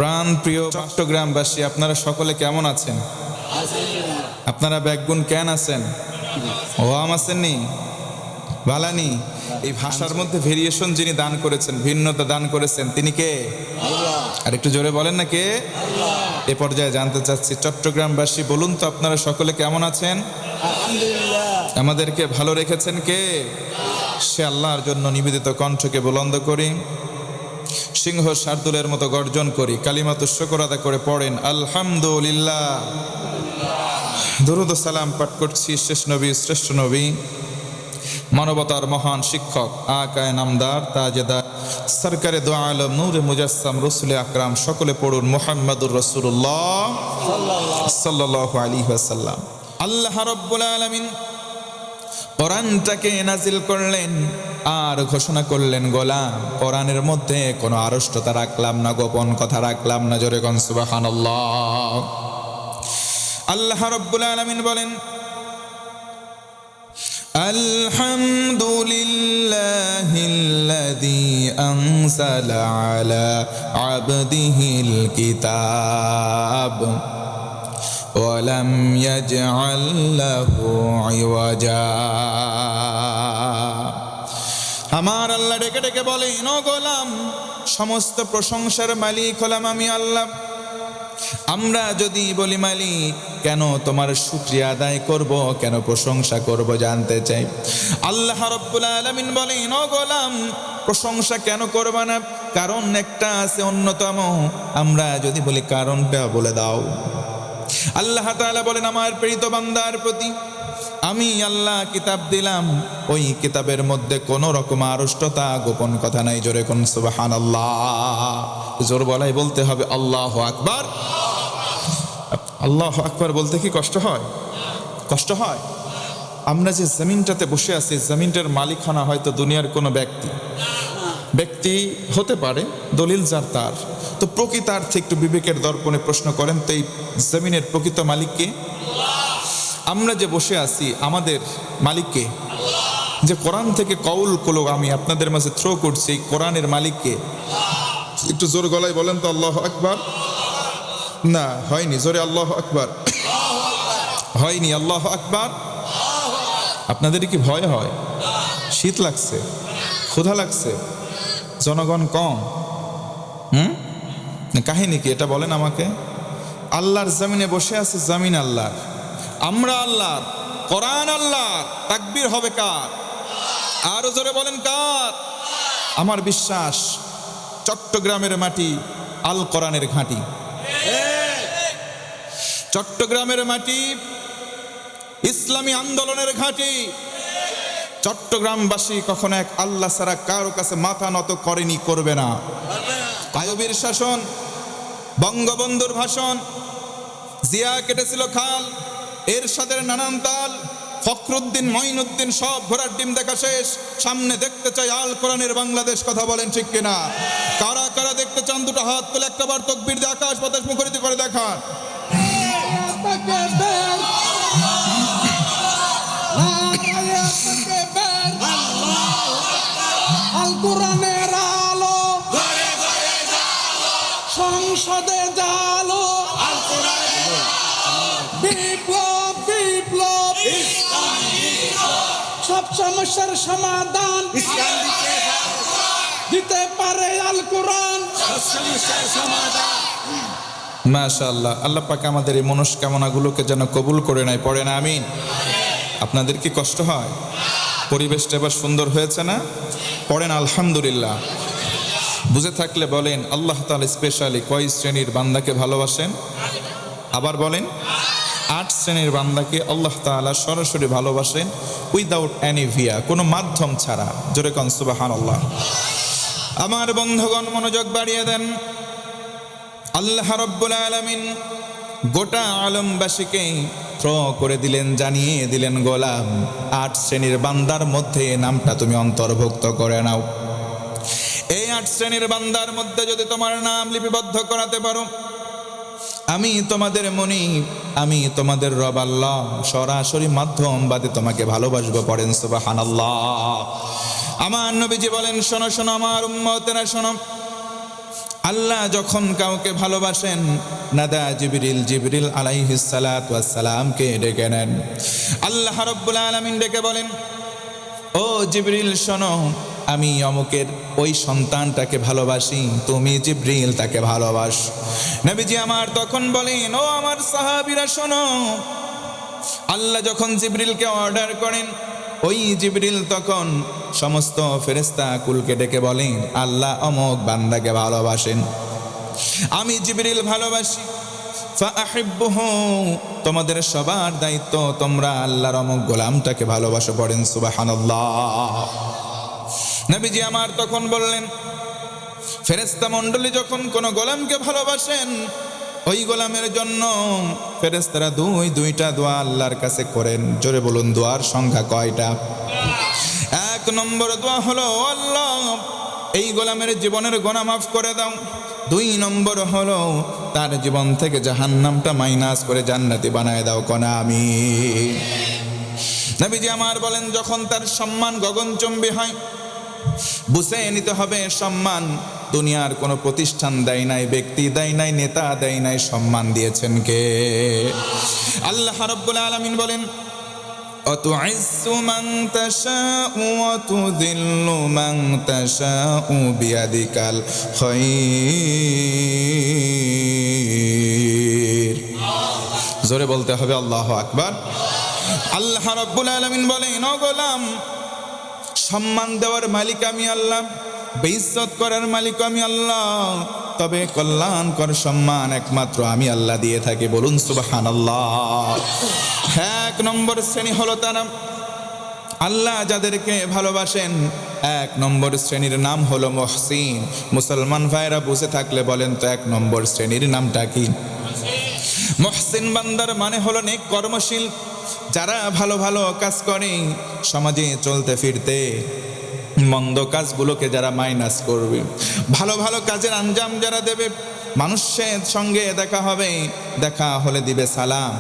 প্রাণ প্রিয় চট্টগ্রামবাসী, আপনারা সকলে কেমন আছেন? আপনারা ব্যাকগুণ কেন আছেন? ওয়াম আসেননি, বালানি। এই ভাষার মধ্যে ভেরিয়েশন যিনি দান করেছেন, ভিন্নতা দান করেছেন, তিনি কে? আর একটু জোরে বলেন না, কে? এ পর্যায়ে জানতে চাচ্ছি, চট্টগ্রামবাসী বলুন তো, আপনারা সকলে কেমন আছেন? আমাদেরকে ভালো রেখেছেন কে? সে আল্লাহর জন্য নিবেদিত কণ্ঠকে বুলন্দ করি, সিংহ শার্দুলের মতো গর্জন করি, কালিমাতু শুকর আদা করে পড়েন আলহামদুলিল্লাহ। দুরূদ ও সালাম পাঠ করছি শেষ নবী, শ্রেষ্ঠ নবী, মানবতার মহান শিক্ষক, আকায়ে নামদার, তাজেদার, সরকারে দো আলম, নূরে মুজাসসাম, রসুলে আকরাম। সকলে পড়ুন মুহাম্মাদুর রাসূলুল্লাহ সাল্লাল্লাহু আলাইহি ওয়াসাল্লাম। আল্লাহ রাব্বুল আলামিন কোরআনটাকে নাজিল করলেন আর ঘোষণা করলেন, গোলাম, কোরআনের মধ্যে কোনো আড়ষ্টতা রাখলাম না, গোপন কথা রাখলাম না। জোরে কোন সুবহানাল্লাহ। আল্লাহ রাব্বুল আলামিন বলেন, আলহামদুলিল্লাহিল্লাযী আনজালা আলা আবদিহিল কিতাব ওয়া লাম ইয়াজআল লাহু ইওয়াজা। আমার আল্লাহ ডেকে ডেকে বলেন, ও গোলাম, সমস্ত প্রশংসার মালিক হলাম আমি আল্লাহ। আমরা যদি বলি মালিক, কেন তোমার শুকরিয়া আদায় করব, কেন প্রশংসা করব, জানতে চাই। আল্লাহ রাব্বুল আলামিন বলেন, ও গোলাম, প্রশংসা কেন করবা না? কারণ একটা আছে অন্যতম। আমরা যদি বলি কারণটা বলে দাও। আল্লাহ তাআলা বলেন, আমার প্রেরিত বান্দার প্রতি আমি আল্লাহ কিতাব দিলাম, ওই কিতাবের মধ্যে কোনো রকম আড়ষ্টতা, গোপন কথা নাই। জোরে কোন সুবহানাল্লাহ। জোর বলাই বলতে হবে আল্লাহু আকবার। আল্লাহু আকবার বলতে কি কষ্ট হয়? কষ্ট হয়। আমরা যে জমিনটাতে বসে আছি, জমিনটার মালিকানা হয়তো দুনিয়ার কোনো ব্যক্তি হতে পারে, দলিল যার তার। তো প্রকৃতার্থে একটু বিবেকের দর্পণে প্রশ্ন করেন তো, এই জমিনের প্রকৃত মালিককে? আমরা যে বসে আছি, আমাদের মালিককে? যে কোরআন থেকে কওল কলো আমি আপনাদের মাঝে থ্রো করছি, কোরআনের মালিককে? একটু জোর গলায় বলেন তো আল্লাহু আকবার। না, হয়নি। জোরে আল্লাহু আকবার হয়নি। আল্লাহু আকবার। আপনাদের কি ভয় হয়? শীত লাগছে, ক্ষুধা লাগছে, জনগণ কম? কাহিনী কি এটা বলেন আমাকে। আল্লাহর জমিনে বসে আছে, জমিন আল্লাহর, আমরা আল্লাহর, কোরআন আল্লাহর। তাকবীর হবে কার? আরো জোরে বলেন কার? আমার বিশ্বাস চট্টগ্রামের মাটি আল কোরআনের ঘাঁটি। চট্টগ্রামের মাটি ইসলামী আন্দোলনের ঘাঁটি। চট্টগ্রামবাসী কখনো এক আল্লাহ ছাড়া কারো কাছে মাথা নত করেনি, করবে না। আইয়ুবীর শাসন, বঙ্গবন্ধুর ভাষণ, জিয়া কেটেছিল খাল, এরশাদের নানান তাল, ফখরুদ্দিন, মঈনুদ্দিন, সব ঘোড়ার ডিম দেখা শেষ। সামনে দেখতে চাই আল কোরআনের বাংলাদেশ। কথা বলেন ঠিক কিনা? কারা কারা দেখতে চান? দুটো হাত তুলে একটাবার তাকবীর দিয়ে আকাশ বাতাস মুখরিত করে দেখান। আল কোরআনের আলো সংসদে জালো, বিপ্লব বিপ্লব, সব সমস্যার সমাধান দিতে পারে আল কোরআন। মাশাআল্লাহ। আল্লাহ পাক আমাদের এই মনস্কামনাগুলোকে যেন কবুল করে নেয়। পড়ে না আমিন। আপনাদের কি কষ্ট হয়? পরিবেশটা এবার সুন্দর হয়েছে না? পড়েন আলহামদুলিল্লাহ। বুঝে থাকলে বলেন, আল্লাহ তাআলা স্পেশালি কয় শ্রেণীর বান্দাকে ভালোবাসেন? আবার বলেন, 8 শ্রেণীর বান্দাকে আল্লাহ তাআলা সরাসরি ভালোবাসেন, উইদাউট এনি ভিয়া, কোনো মাধ্যম ছাড়া। জোরে কোন সুবহানাল্লাহ। আমার বন্ধুগণ, মনোযোগ বাড়িয়ে দেন। আল্লাহ রাব্বুল আলামিন গোটা আলমবাসীকে থ্রো করে দিলেন, জানিয়ে দিলেন, গোলাম, 8 শ্রেণীর বান্দার মধ্যে নামটা তুমি অন্তর্ভুক্ত করে নাও। এই 8 শ্রেণীর বান্দার মধ্যে যদি তোমার নাম লিপিবদ্ধ করাতে পারো, আমি তোমাদের মুনিব, আমি তোমাদের রব আল্লাহ সরাসরি মাধ্যম বাদে তোমাকে ভালোবাসবো। পড়েন সুবহানাল্লাহ। আমার নবীজি বলেন, শোনো শোনো আমার উম্মতেরা শোনো, আল্লাহ যখন কাউকে ভালোবাসেন নাদা জিবরিল, জিবরিল আলাইহিস সালাতু ওয়াস সালামকে ডেকে নেন। আল্লাহ রাব্বুল আলামিন ডেকে বলেন, ও জিবরিল শোনো, আমি অমুকের ওই সন্তানটাকে ভালোবাসি, তুমি জিবরিল তাকে ভালোবাস। নবীজি আমার তখন বলেন, ও আমার সাহাবীরা শোনো, আল্লাহ যখন জিবরিলকে অর্ডার করেন, ওই জিবরিল তখন সমস্ত ফেরেশতা কুলকে ডেকে বলেন, আল্লাহ অমুক বান্দাকে ভালোবাসেন, আমি জিবরিল ভালোবাসি। ফাআহিব্বুহু, তোমাদের সবার দায়িত্ব তোমরা আল্লাহর অমুক গোলামটাকে ভালোবাসো, পড়েন সুবহানাল্লাহ। নবীজি আমার তখন বললেন, ফেরেশতা মণ্ডলী যখন কোন গোলামকে ভালোবাসেন, ওই গোলামের জন্য ফেরেশতারা দুইটা দোয়া আল্লাহর কাছে করেন। জোরে বলুন, দোয়ার সংখ্যা কয়টা? এক নম্বর দোয়া হলো, আল্লাহ এই গোলামের জীবনের গুনাহ মাফ করে দাও। দুই নম্বর হলো, তার জীবন থেকে জাহান্নামটা মাইনাস করে জান্নাতি বানায় দাও, কোনা আমিন। নবীজি আমার বলেন, যখন তার সম্মান গগনচুম্বী হয়, বুঝে নিতে হবে সম্মান দুনিয়ার কোনো প্রতিষ্ঠান দেয় নাই, ব্যক্তি দেয় নাই, নেতা দেয় নাই, সম্মান দিয়েছেন কে? আল্লাহ রাব্বুল আলামিন বলেন, অতুইজ্জু মান তাশাউ ওয়া তুযিল্লু মান তাশাউ বিয়াদিকাল খায়র। জোরে বলতে হবে আল্লাহু আকবার। আল্লাহ রাব্বুল আলামিন বলেন, ও গোলাম, সম্মান দেওয়ার মালিক আমি আল্লাহ, বেইজ্জত করার মালিক আমি আল্লাহ, তবে কল্যাণকর সম্মান একমাত্র আমি আল্লাহ দিয়ে থাকি, বলুন সুবহানাল্লাহ। এক নম্বর শ্রেণী হলো তারা, আল্লাহ যাদেরকে ভালোবাসেন, এক নম্বর শ্রেণীর নাম হলো মুহসিন। মুসলমান ভাইরা বুঝে থাকলে বলেন তো, এক নম্বর শ্রেণীর নামটা কি? মুহসিন বান্দার মানে হলো নেক কর্মশীল, যারা ভালো ভালো কাজ করে, সমাজে চলতে ফিরতে মন্দ কাজগুলোকে যারা মাইনাস করবে, ভালো ভালো কাজের আঞ্জাম যারা দেবে, মানুষের সঙ্গে দেখা হবে, দেখা হলে দিবে সালাম।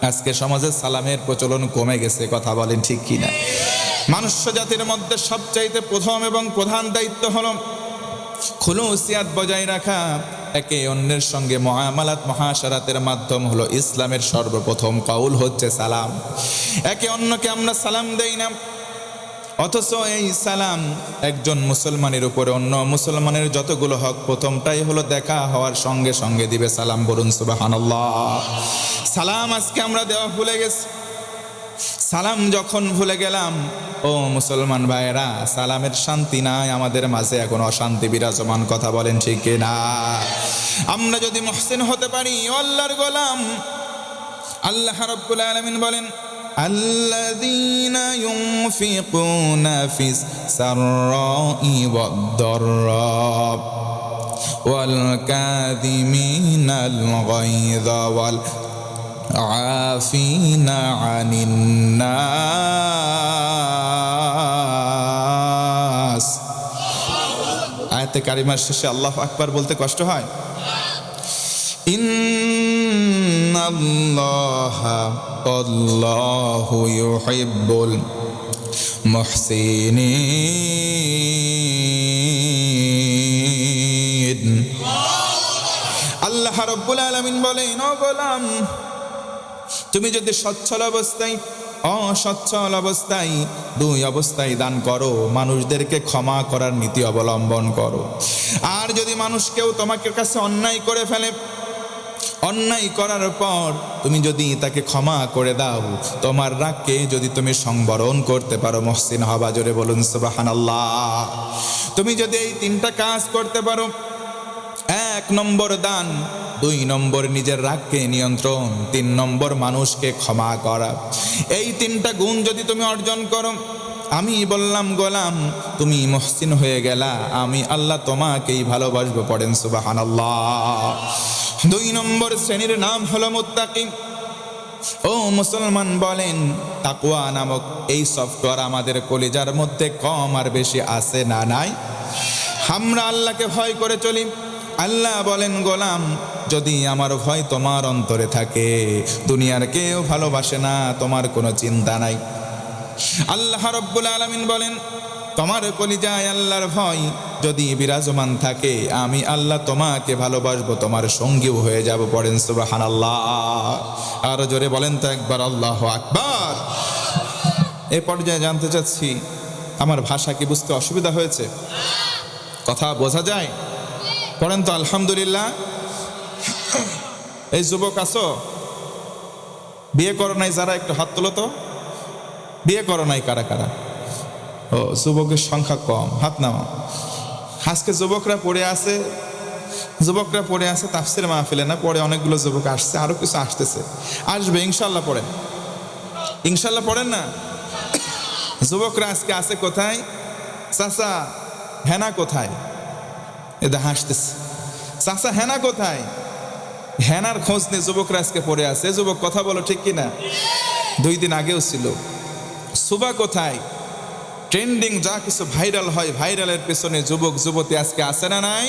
আজকে সমাজে সালামের প্রচলন কমে গেছে, কথা বলেন ঠিক কিনা? মানুষ জাতির মধ্যে সবচাইতে প্রথম এবং প্রধান দায়িত্ব হলো খুলুসিয়াত বজায় রাখা, একে অন্যের সঙ্গে মুআমালাত মুহাশারাতের মাধ্যম হলো ইসলামের সর্বপ্রথম কাউল হচ্ছে সালাম। একে অন্যকে আমরা সালাম দেই না, অথচ এই সালাম একজন মুসলমানের উপরে অন্য মুসলমানের যতগুলো হক, প্রথমটাই হলো দেখা হওয়ার সঙ্গে সঙ্গে দিবে সালাম, বলুন সুবহানাল্লাহ। সালাম আজকে আমরা দেওয়া ভুলে গেছি। সালাম যখন ভুলে গেলাম, ও মুসলমান ভাইয়েরা, সালামের শান্তি নাই, আমাদের মাঝে এখন অশান্তি বিরাজমান, কথা বলেন ঠিক না? আমরা যদি মুহসিন হতে পারি, ও আল্লাহর গোলাম, আল্লাহ রাব্বুল আলামিন বলেন, আল্লাযীনা ইউনফিকুনা ফিস সাররাই ওয়াদ-দাররা ওয়াল কাযিমিনাল গায়যা ওয়াল আফিনা আনিন নাস। আয়াতে কারিমার শেষে আল্লাহু আকবার বলতে কষ্ট হয়। ইন্নাল্লাহা আল্লাহু ইউহিব্বুল মুহসিনিন। আল্লাহ রাব্বুল আলামিন বলেন, ও গোলাম, তুমি যদি সচ্ছল অবস্থায়, অসচ্ছল অবস্থায়, দুই অবস্থায় দান করো, মানুষদেরকে ক্ষমা করার নীতি অবলম্বন করো। আর যদি মানুষ কেউ তোমাকে কাছে অন্যায় করে ফেলে, অন্যায় করার পর তুমি যদি তাকে ক্ষমা করে দাও, তোমার রাগকে যদি তুমি সংবরণ করতে পারো, মুহসিন হবা, জোরে বলুন সুবহানাল্লাহ। তুমি যদি এই তিনটা কাজ করতে পারো, এক নম্বর দান, দুই নম্বর নিজের রাগকে নিয়ন্ত্রণ, তিন নম্বর মানুষকে ক্ষমা করা, এই তিনটা গুণ যদি তুমি অর্জন করো, আমি বললাম গোলাম, তুমি মুহসিন হয়ে গেলা, আমি আল্লাহ তোমাকেই ভালোবাসবো, পড়েন সুবহানাল্লাহ। দুই নম্বর শ্রেণীর নাম হলো মুত্তাকি। ও মুসলমান বলেন, তাকওয়া নামক এই সফটওয়্যার আমাদের কলিজার মধ্যে কম আর বেশি আছে না নাই? আমরা আল্লাহকে ভয় করে চলি। আল্লাহ বলেন, গোলাম, যদি আমার ভয় তোমার অন্তরে থাকে, দুনিয়ার কেউ ভালোবাসে না, তোমার কোনো চিন্তা নাই। আল্লাহ রাব্বুল আলামিন বলেন, তোমার কলিজায় আল্লাহর ভয় যদি বিরাজমান থাকে, আমি আল্লাহ তোমাকে ভালোবাসবো, তোমার সঙ্গীও হয়ে যাব। পড়েন সুবহানাল্লাহ। আরো জোরে বলেন তো একবার আল্লাহু আকবার। এই পর্যায়ে জানতে চাচ্ছি, আমার ভাষা কি বুঝতে অসুবিধা হয়েছে? কথা বোঝা যায়? পড়েন তো আলহামদুলিল্লাহ। এই যুবক আছো, বিয়ে করো নাই যারা, একটু হাত তোলো তো। বিয়ে করো নাই কারা কারা? ও, যুবকের সংখ্যা কম, হাত নামাও। আজকে যুবকরা পড়ে আছে তাফসীর মাহফিলে, না পড়ে অনেকগুলো যুবক আসছে, আরো কিছু আসতেছে, আসবে ইনশাল্লাহ। পড়েন, ইনশাল্লাহ পড়েন না। যুবকরা আজকে আছে কোথায়? চাচা হেনা কোথায়? এদের হাসতেছে। চাচা হেনা কোথায়? হেনার খোঁজ নিয়ে যুবকরা আজকে পড়ে আছে। যুবক কথা বলো, ঠিক কিনা? 2 দিন আগেও ছিল। সুবা কোথায়? ট্রেন্ডিং যা কিছু ভাইরাল হয়, ভাইরালের পেছনে যুবক যুবতী আজকে আছে না নাই?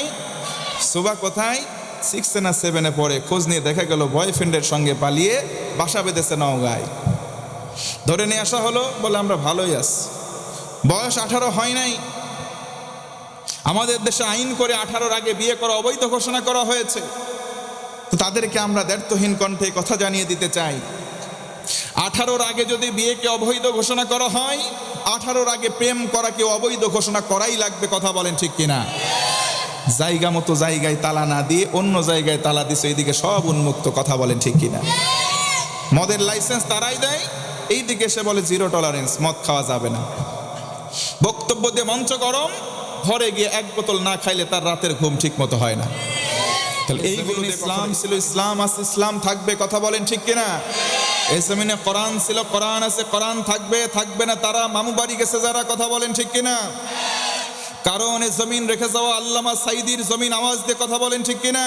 সুবা কোথায়? 6 না 7 পড়ে। খোঁজ নিয়ে দেখা গেল বয়ফ্রেন্ডের সঙ্গে পালিয়ে বাসা বেঁধেছে নওগাঁয়। ধরে নিয়ে আসা হলো, বলে আমরা ভালোই আছি। বয়স 18 হয় নাই। আমাদের দেশে আইন করে 18-র আগে বিয়ে করা অবৈধ ঘোষণা করা হয়েছে। তো তাদেরকে আমরা দ্ব্যর্থহীন কণ্ঠে কথা জানিয়ে দিতে চাই, 18-র আগে যদি বিয়েকে অবৈধ ঘোষণা করা হয়, 18-র আগে প্রেম করাকে অবৈধ ঘোষণা করাই লাগবে। কথা বলেন ঠিক কিনা? জায়গা মতো জায়গায় তালা না দিয়ে অন্য জায়গায় তালা দিছে, এইদিকে সব উন্মুক্ত। কথা বলেন ঠিক কিনা? মদের লাইসেন্স তারাই দেয়, এইদিকে এসে বলে 0 টলারেন্স, মদ খাওয়া যাবে না। বক্তব্য দিয়ে মঞ্চ গরম, ঘরে গিয়ে 1 বোতল না খাইলে তার রাতের ঘুম ঠিক মতো হয় না। তাহলে এইগুলো ইসলাম ছিল, ইসলাম আছে, ইসলাম থাকবে। কথা বলেন ঠিক কিনা? এই জমিনে কোরআন ছিল, কোরআন আছে, কোরআন থাকবে, থাকবে না তারা মামু বাড়ি গেছে যারা। কথা বলেন ঠিক কিনা? কারণ এই জমিন রেখে যাওয়া আল্লামা সাইদির জমিন, আওয়াজ দিয়ে কথা বলেন ঠিক কিনা?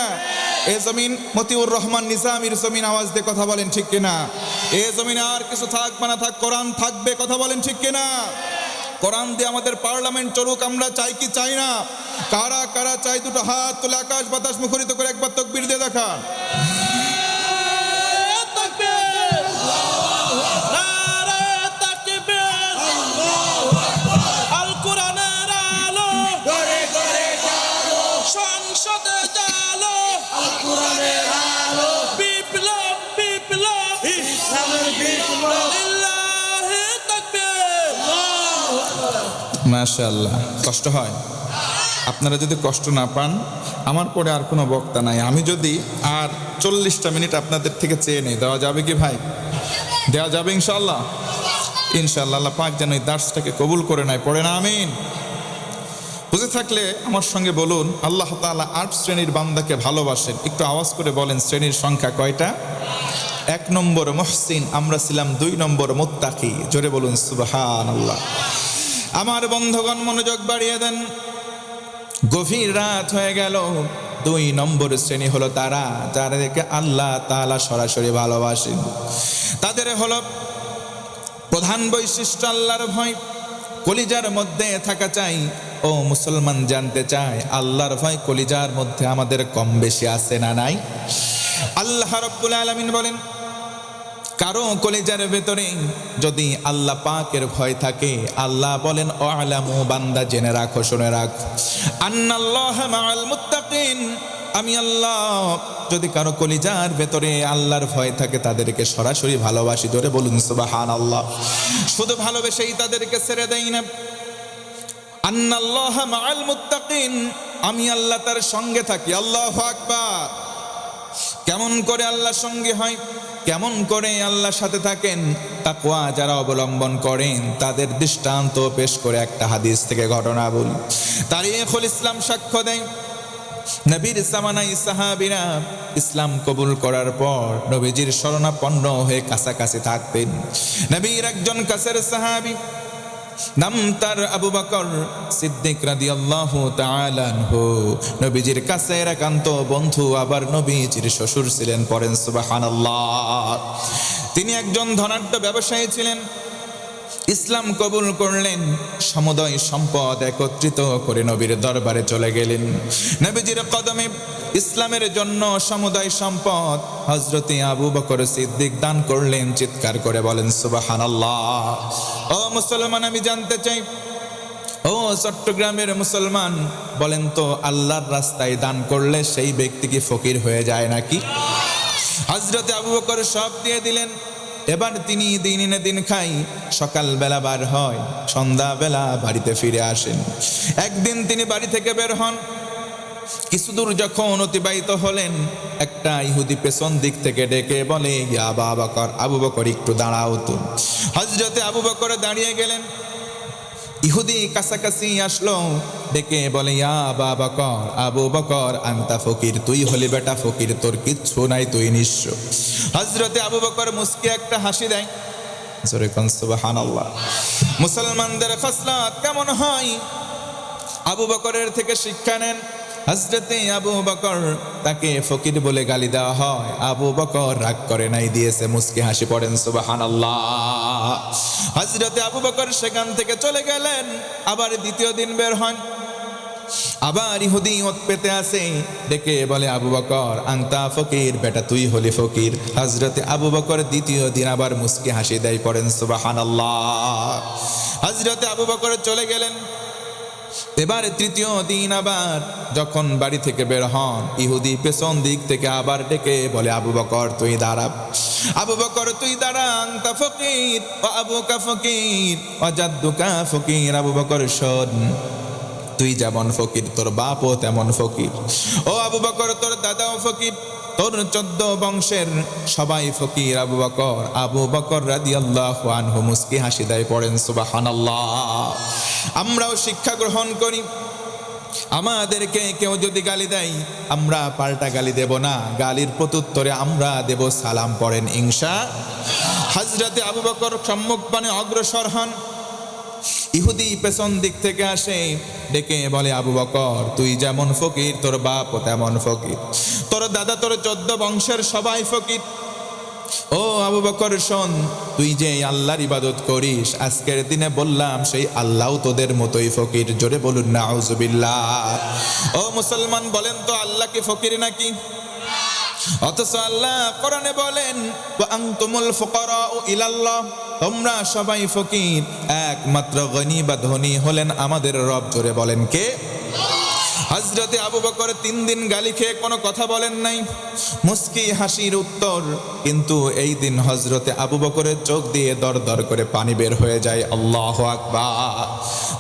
এই জমিন মতিউর রহমান নিজামীর জমিন, আওয়াজ দিয়ে কথা বলেন ঠিক কিনা? এই জমিনে আর কিছু থাকবে না, থাক কোরআন থাকবে। কথা বলেন ঠিক কিনা? কোরআন দিয়ে আমাদের পার্লামেন্ট চলুক, আমরা চাই কি চাই না? কারা কারা চাই? দুটো হাত তুলে আকাশ বাতাস মুখরিত করে একবার তাকবীর দিয়ে দেখান। মাশাআল্লাহ। কষ্ট হয়? আপনারা যদি কষ্ট না পান, আমার পরে আর কোনো বক্তা নাই। আমি যদি আর 40টা মিনিট আপনাদের থেকে চেয়ে নেই, দেওয়া যাবে কি ভাই? দেওয়া যাবে ইনশাআল্লাহ। ইনশাআল্লাহ আল্লাহ পাক যেন এই দার্সটাকে কবুল করে নেয়। পড়ে না আমিন। বুঝে থাকলে আমার সঙ্গে বলুন, আল্লাহ তাআলা 8 শ্রেণীর বান্দাকে ভালোবাসেন। একটু আওয়াজ করে বলেন, শ্রেণীর সংখ্যা কয়টা? 1 নম্বর মুহসিন, আমরা ছিলাম 2 নম্বর মুত্তাকি। জোরে বলুন সুবহানাল্লাহ। আমার বন্ধুগণ মনোযোগ বাড়িয়ে দেন। গভীর রাত হয়ে গেল। 2 নম্বর শ্রেণী হলো তারা যাদেরকে আল্লাহ তাআলা সরাসরি ভালোবাসেন। তাদের হলো প্রধান বৈশিষ্ট্য আল্লাহর ভয় কলিজার মধ্যে থাকা চাই। ও মুসলমান, জানতে চাই আল্লাহর ভয় কলিজার মধ্যে আমাদের কম বেশি আছে না নাই? আল্লাহ রাব্বুল আলামিন বলেন, কারো কলিজার ভেতরে যদি আল্লাহ পাকের ভয় থাকে, আল্লাহ বলেন আ'লামু, বান্দা জেনে রাখো, শুনে রাখো, আন্নাল্লাহা মাআল মুত্তাকিন, আমি আল্লাহ যদি কারো কলিজার ভেতরে আল্লাহর ভয় থাকে তাদেরকে সরাসরি ভালোবাসি। ধরে বলুন সুবহানাল্লাহ। শুধু ভালোবেসেই তাদেরকে ছেড়ে দেই না। আন্নাল্লাহা মাআল মুত্তাকিন, আমি আল্লাহ তার সঙ্গে থাকি। আল্লাহু আকবার। কেমন করে আল্লাহর সঙ্গে হয়, কেমন করে আল্লাহর সাথে থাকেন? তাকওয়া যারা অবলম্বন করেন তাদের দৃষ্টান্ত পেশ করে একটা হাদিস থেকে ঘটনা বলি। তারিখুল ইসলাম সাক্ষ্য দেয়, নবীর জামানায় সাহাবীরা ইসলাম কবুল করার পর নবীজির শরণাপন্ন হয়ে কাছাকাছি থাকতেন। নবীর একজন কাছের সাহাবী, নাম তার আবু বকর সিদ্দিক রাদিয়াল্লাহু তাআলা আনহু, নবীজির কাছের একান্ত বন্ধু, আবার নবীজির শ্বশুর ছিলেন। পড়েন সুবহানাল্লাহ। তিনি একজন ধনাঢ্য ব্যবসায়ী ছিলেন। ইসলাম কবুল করলেন, সমুদয় সম্পদ একত্রিত করে নবীর দরবারে চলে গেলেন। নবীজির কদমে ইসলামের জন্য সমুদয় সম্পদ হযরতে আবু বকর সিদ্দিক দান করলেন। চিৎকার করে বলেন সুবহানাল্লাহ। ও মুসলমান, আমি জানতে চাই ও চট্টগ্রামের মুসলমান, বলেন তো আল্লাহর রাস্তায় দান করলে সেই ব্যক্তি কি ফকির হয়ে যায় নাকি? হযরতে আবু বকর সব দিয়ে দিলেন। এবার তিনি দিন এনে দিন খাই, সকালবেলা বার হয়, সন্ধ্যাবেলা বাড়িতে ফিরে আসেন। একদিন তিনি বাড়ি থেকে বের হন, কিছু দূর যখন অতিবাহিত হলেন, একটা ইহুদি পেছন দিক থেকে ডেকে বলে, ইয়া আবু বকর, আবু বকর একটু দাঁড়াও তো। হযরতে আবু বকর দাঁড়িয়ে গেলেন। ইহুদি কাছাকাছি আসলো, ডেকে বলে, ইয়া আবু বকর, আবু বকর আনতা ফকির, তুই হলি বেটা ফকির, তোর কিচ্ছু নাই, তুই নিঃস্ব। হযরতে আবু বকর মুস্কি একটা হাসি দেয়। জোরে কোন সুবহানাল্লাহ। মুসলমানদের খাসলাত কেমন হয়, আবু বকরের থেকে শিক্ষা নেন। হযরতে আবু বকর, তাকে ফকির বলে গালি দেওয়া হয়, আবু বকর রাগ করে নাই, দিয়েছে মুস্কি হাসি, পড়েন সুবহানাল্লাহ। হযরতে আবু বকর সেখান থেকে চলে গেলেন। আবার দ্বিতীয় দিন বের হন, আবার ইহুদি ওত পেতে আসে, ডেকে বলে, আবু বকর আনতা ফকির, বেটা তুই হলি ফকির। হযরতে আবু বকর দ্বিতীয় দিন আবার মুস্কি হাসি দেয়, পড়েন সুবহানাল্লাহ। হযরতে আবু বকর চলে গেলেন। এবার তৃতীয় দিন আবার যখন বাড়ি থেকে বের হন, ইহুদি পেছন দিক থেকে আবার ডেকে বলে, আবু বকর তুই দাঁড়া, আবু বকর তুই দাঁড়া, আনতা ফকির ও আবুকা ফকির ও জাদ্দুকা ফকির। আবু বকর শোন, তুই যেমন ফকির তোর বাপও তেমন ফকির। ও আবু বকর, তোর দাদাও ফকির, তোর 14 বংশের সবাই ফকির। আবু বকর, আবু বকর রাদিয়াল্লাহু আনহু মুস্কি হাসি দেয়, পড়েন সুবহানাল্লাহ। আমরাও শিক্ষা গ্রহণ করি, আমাদেরকে কেউ যদি গালি দেয় আমরা পাল্টা গালি দেব না, গালির প্রত্যুত্তরে আমরা দেব সালাম, পড়েন ইনশা। হযরতে আবু বকর সম্মুখপানে অগ্রসর হন। ইহুদি পেছন দিক থেকে আসে, ডেকে বলে, আবু বকর তুই যেমন ফকির তোর বাপ তেমন ফকির, তোর দাদা, তোর 14 বংশের সবাই ফকির। ও আবু বকর শোন, তুই যে আল্লাহর ইবাদত করিস, আজকের দিনে বললাম সেই আল্লাহও তোদের মতোই ফকির। জোরে বলুন নাউজুবিল্লাহ। ও মুসলমান, বলেন তো আল্লাহ কি ফকির নাকি? অথচ আল্লাহ কোরআনে বলেন, ওয়া আনতুমুল ফুকারাউ ইলাল্লাহ, তোমরা সবাই ফকির, একমাত্র গনি বা ধনী হলেন আমাদের রব। জোরে বলেন কে? হযরতে আবু বকর 3 দিন গালি খেয়ে কোনো কথা বলেন নাই, মুস্কি হাসির উত্তর। কিন্তু এই দিন হযরতে আবু বকরের চোখ দিয়ে দর দর করে পানি বের হয়ে যায়। আল্লাহু আকবার।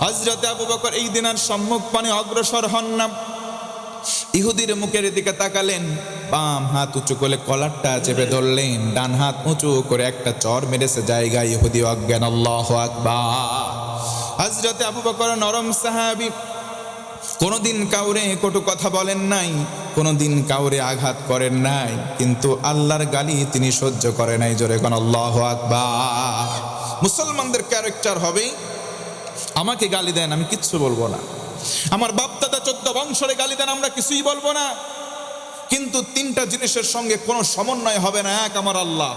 হযরতে আবু বকর এই দিন আর সম্মুখ পানে অগ্রসর হন না। ইহুদির মুখের দিকে তাকালেন, বাম হাত উঁচু করে কলারটা চেপে ধরলেন, ডান হাত উঁচু করে একটা চর মেরেছে জায়গায়, ইহুদি অজ্ঞান। আল্লাহু আকবার। হযরতে আবু বকর নরম সাহাবী, কোনোদিন কাউরে কটু কথা বলেন নাই, কোনোদিন কাউরে আঘাত করেন নাই, কিন্তু আল্লাহর গালি তিনি সহ্য করে নাই। জোরে কোন আল্লাহু আকবার। মুসলমানদের ক্যারেক্টার হবে, আমাকে গালি দেন আমি কিচ্ছু বলবো না, আমার বাপ দাদা 14 বংশরে গালি দেন আমরা কিছুই বলবো না, কিন্তু 3টা জিনিসের সঙ্গে কোনো সমন্বয় হবে না। 1 আমার আল্লাহ,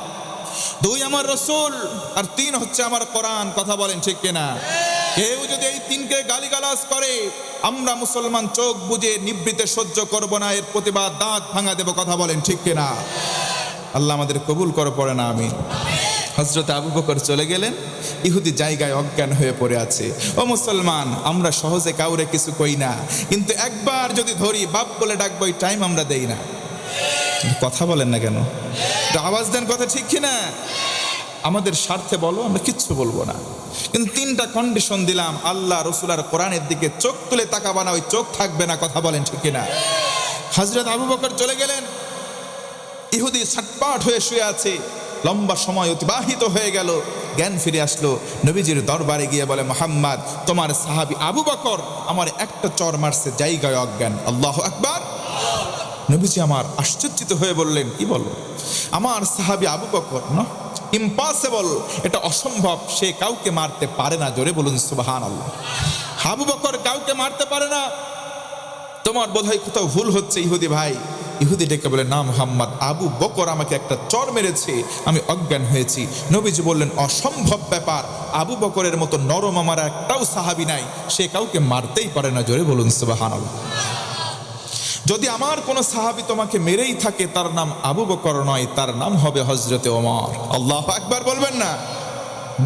2 আমার রসুল, আর 3 হচ্ছে আমার কোরআন। কথা বলেন ঠিক কিনা? কেউ যদি এই 3কে গালিগালাজ করে, আমরা মুসলমান চোখ বুজে নিবৃতে সহ্য করব না, এর প্রতিবাদ দাঁত ভাঙা দেব। কথা বলেন ঠিক কিনা? আল্লাহ আমাদের কবুল করে, পড়ে না আমিন। হযরত আবু বকর চলে গেলেন, ইহুদি জায়গায় অজ্ঞান হয়ে পড়ে আছে। ও মুসলমান, আমরা সহজে কাউরে কিছু কই না, কিন্তু একবার যদি ধরি বাপ বলে ডাকবো, এই টাইম আমরা দেই না। কথা বলেন না কেন? আওয়াজ দেন, কথা ঠিক কিনা? আমাদের স্বার্থে বলো, আমরা কিচ্ছু বলবো না, কিন্তু 3টা কন্ডিশন দিলাম। আল্লাহ, রসুল আর কোরআনের দিকে চোখ তুলে তাকাবা না, ওই চোখ থাকবে না। কথা বলেন ঠিক কিনা? হযরত আবু বকর চলে গেলেন, ইহুদি ছটপট হয়ে শুয়ে আছে। লম্বা সময় অতিবাহিত হয়ে গেল, জ্ঞান ফিরে আসলো। নবীজির দরবারে গিয়ে বলে, মুহাম্মদ তোমার সাহাবী আবু বকর আমার একটা চর মারছে, জায়গায় অজ্ঞান। আল্লাহু আকবার। নবীজি আমার আশ্চর্যিত হয়ে বললেন, কি বলো? আমার সাহাবী আবু বকর না, ইম্পসিবল, এটা অসম্ভব, সে কাউকে মারতে পারে না। জোরে বলুন সুবহানাল্লাহ। আবু বকর কাউকে মারতে পারে না, তোমার বোধহয় কোথাও ভুল হচ্ছে ইহুদি ভাই। ইহুদি ডেকে বলে, না মুহাম্মদ, আবু বকর আমাকে একটা চর মেরেছে, আমি অজ্ঞান হয়েছি। নবীজি বললেন, অসম্ভব ব্যাপার, আবু বকরের মতো নরম আমার একটাও সাহাবী নাই, সে কাউকে মারতেই পারে না। জোরে বলুন সুবহানাল্লাহ। যদি আমার কোনো সাহাবী তোমাকে মেরেই থাকে, তার নাম আবু বকর নয়, তার নাম হবে হযরতে ওমর। আল্লাহু আকবার বলবেন না?